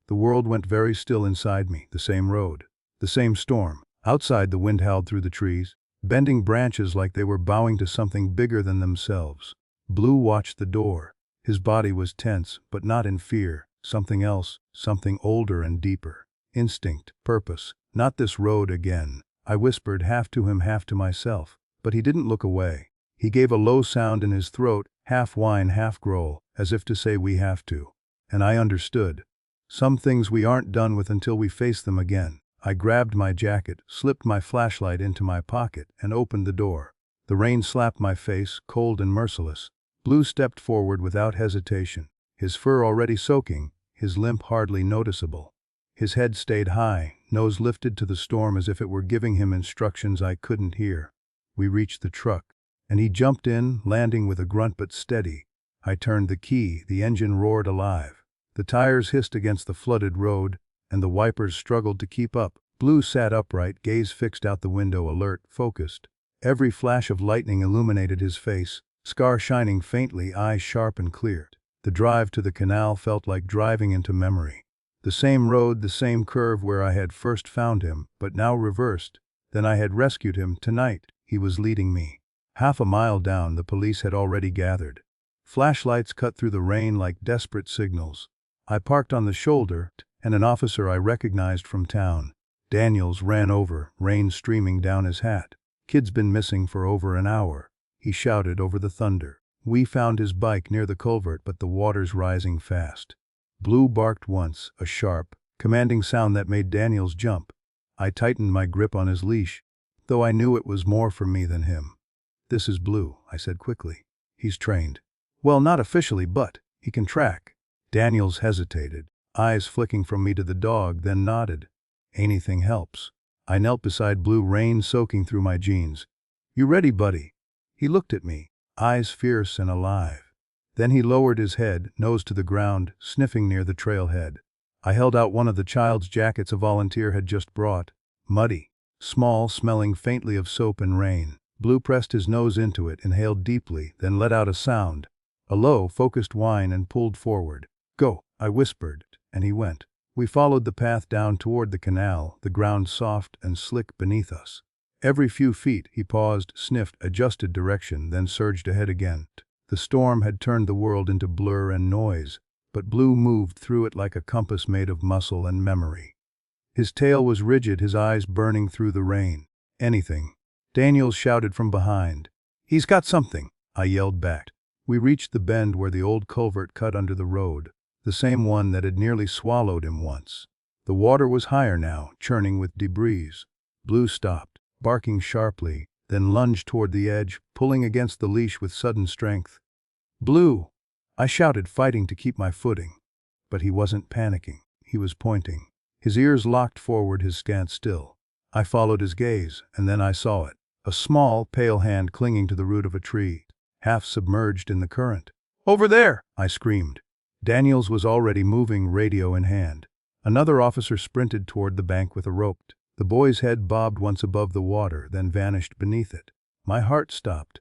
The world went very still inside me, the same road, the same storm. Outside, the wind howled through the trees, bending branches like they were bowing to something bigger than themselves. Blue watched the door. His body was tense, but not in fear. Something else, something older and deeper. Instinct, purpose, not this road again. I whispered, half to him, half to myself, but he didn't look away. He gave a low sound in his throat, half whine, half growl, as if to say we have to. And I understood. Some things we aren't done with until we face them again. I grabbed my jacket, slipped my flashlight into my pocket, and opened the door. The rain slapped my face, cold and merciless. Blue stepped forward without hesitation, his fur already soaking, his limp hardly noticeable. His head stayed high, nose lifted to the storm as if it were giving him instructions I couldn't hear. We reached the truck, and he jumped in, landing with a grunt but steady. I turned the key, the engine roared alive. The tires hissed against the flooded road, and the wipers struggled to keep up. Blue sat upright, gaze fixed out the window, alert, focused. Every flash of lightning illuminated his face, scar shining faintly, eyes sharp and clear. The drive to the canal felt like driving into memory. The same road, the same curve where I had first found him, but now reversed. Then I had rescued him. Tonight, he was leading me. Half a mile down, the police had already gathered. Flashlights cut through the rain like desperate signals. I parked on the shoulder, and an officer I recognized from town. Daniels ran over, rain streaming down his hat. Kid's been missing for over an hour, he shouted over the thunder. We found his bike near the culvert, but the water's rising fast. Blue barked once, a sharp, commanding sound that made Daniels jump. I tightened my grip on his leash, though I knew it was more for me than him. This is Blue, I said quickly. He's trained. Well, not officially, but he can track. Daniels hesitated, eyes flicking from me to the dog, then nodded. Anything helps. I knelt beside Blue, rain soaking through my jeans. You ready, buddy? He looked at me, eyes fierce and alive. Then he lowered his head, nose to the ground, sniffing near the trailhead. I held out one of the child's jackets a volunteer had just brought. Muddy, small, smelling faintly of soap and rain. Blue pressed his nose into it, inhaled deeply, then let out a sound. A low, focused whine, and pulled forward. Go, I whispered, and he went. We followed the path down toward the canal, the ground soft and slick beneath us. Every few feet, he paused, sniffed, adjusted direction, then surged ahead again. The storm had turned the world into blur and noise, but Blue moved through it like a compass made of muscle and memory. His tail was rigid, his eyes burning through the rain. Anything. Daniels shouted from behind. He's got something, I yelled back. We reached the bend where the old culvert cut under the road, the same one that had nearly swallowed him once. The water was higher now, churning with debris. Blue stopped, barking sharply, then lunged toward the edge, pulling against the leash with sudden strength. Blue! I shouted, fighting to keep my footing. But he wasn't panicking. He was pointing. His ears locked forward, his stance still. I followed his gaze, and then I saw it. A small, pale hand clinging to the root of a tree, half submerged in the current. Over there! I screamed. Daniels was already moving, radio in hand. Another officer sprinted toward the bank with a rope. The boy's head bobbed once above the water, then vanished beneath it. My heart stopped.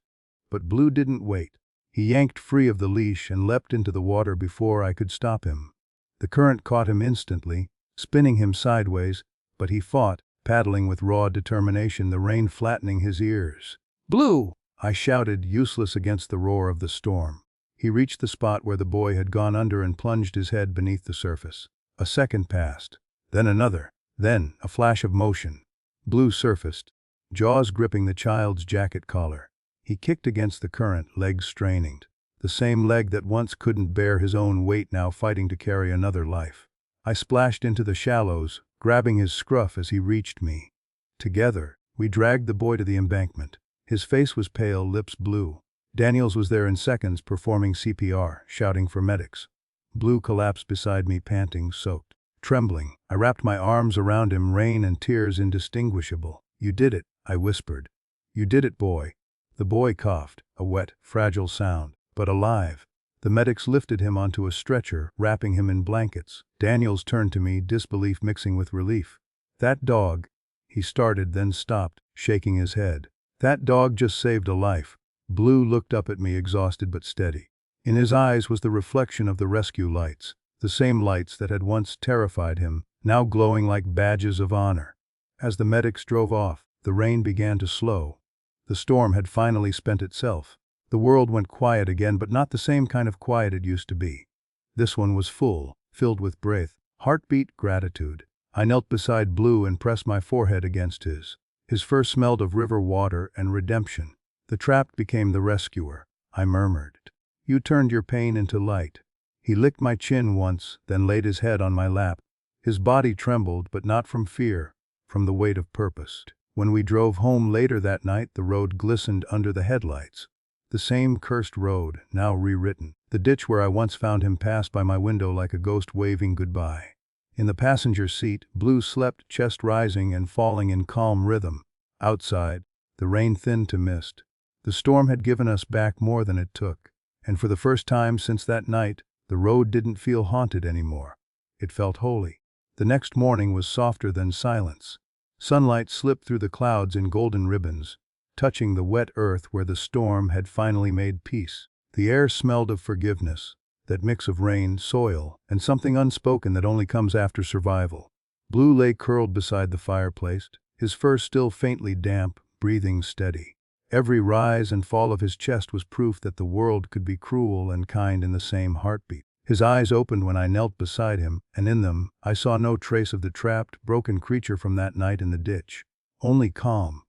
But Blue didn't wait. He yanked free of the leash and leapt into the water before I could stop him. The current caught him instantly, spinning him sideways, but he fought, paddling with raw determination, the rain flattening his ears. Blue! I shouted, useless against the roar of the storm. He reached the spot where the boy had gone under and plunged his head beneath the surface. A second passed. Then another. Then a flash of motion. Blue surfaced, jaws gripping the child's jacket collar. He kicked against the current, legs straining. The same leg that once couldn't bear his own weight, now fighting to carry another life. I splashed into the shallows, grabbing his scruff as he reached me. Together, we dragged the boy to the embankment. His face was pale, lips blue. Daniels was there in seconds, performing CPR, shouting for medics. Blue collapsed beside me, panting, soaked. Trembling, I wrapped my arms around him, rain and tears indistinguishable. "You did it," I whispered. "You did it, boy." The boy coughed, a wet, fragile sound, but alive. The medics lifted him onto a stretcher, wrapping him in blankets. Daniels turned to me, disbelief mixing with relief. "That dog," he started, then stopped, shaking his head. "That dog just saved a life." Blue looked up at me, exhausted but steady. In his eyes was the reflection of the rescue lights, the same lights that had once terrified him, now glowing like badges of honor. As the medics drove off, the rain began to slow. The storm had finally spent itself. The world went quiet again, but not the same kind of quiet it used to be. This one was full, filled with breath, heartbeat, gratitude. I knelt beside Blue and pressed my forehead against his. His fur smelled of river water and redemption. The trapped became the rescuer. I murmured, "You turned your pain into light." He licked my chin once, then laid his head on my lap. His body trembled, but not from fear, from the weight of purpose. When we drove home later that night, the road glistened under the headlights. The same cursed road, now rewritten. The ditch where I once found him passed by my window like a ghost waving goodbye. In the passenger seat, Blue slept, chest rising and falling in calm rhythm. Outside, the rain thinned to mist. The storm had given us back more than it took. And for the first time since that night, the road didn't feel haunted anymore. It felt holy. The next morning was softer than silence. Sunlight slipped through the clouds in golden ribbons, touching the wet earth where the storm had finally made peace. The air smelled of forgiveness, that mix of rain, soil, and something unspoken that only comes after survival. Blue lay curled beside the fireplace, his fur still faintly damp, breathing steady. Every rise and fall of his chest was proof that the world could be cruel and kind in the same heartbeat. His eyes opened when I knelt beside him, and in them, I saw no trace of the trapped, broken creature from that night in the ditch. Only calm.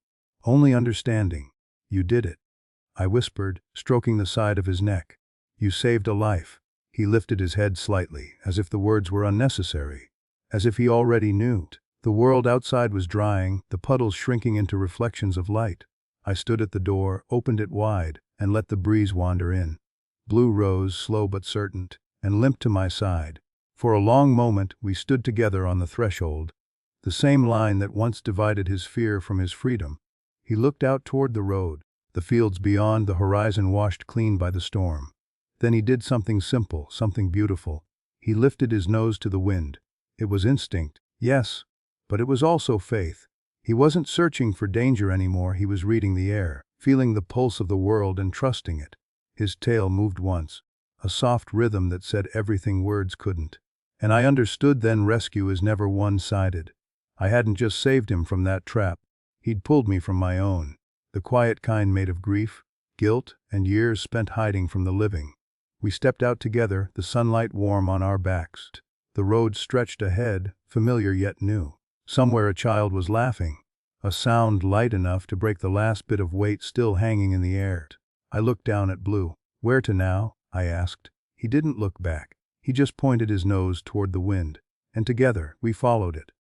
Only understanding. "You did it," I whispered, stroking the side of his neck. "You saved a life." He lifted his head slightly, as if the words were unnecessary, as if he already knew. The world outside was drying, the puddles shrinking into reflections of light. I stood at the door, opened it wide, and let the breeze wander in. Blue rose, slow but certain, and limped to my side. For a long moment, we stood together on the threshold, the same line that once divided his fear from his freedom. He looked out toward the road, the fields beyond, the horizon washed clean by the storm. Then he did something simple, something beautiful. He lifted his nose to the wind. It was instinct, yes, but it was also faith. He wasn't searching for danger anymore, he was reading the air, feeling the pulse of the world and trusting it. His tail moved once, a soft rhythm that said everything words couldn't. And I understood then rescue is never one-sided. I hadn't just saved him from that trap, he'd pulled me from my own, the quiet kind made of grief, guilt, and years spent hiding from the living. We stepped out together, the sunlight warm on our backs. The road stretched ahead, familiar yet new. Somewhere a child was laughing, a sound light enough to break the last bit of weight still hanging in the air. I looked down at Blue. "Where to now?" I asked. He didn't look back. He just pointed his nose toward the wind, and together we followed it.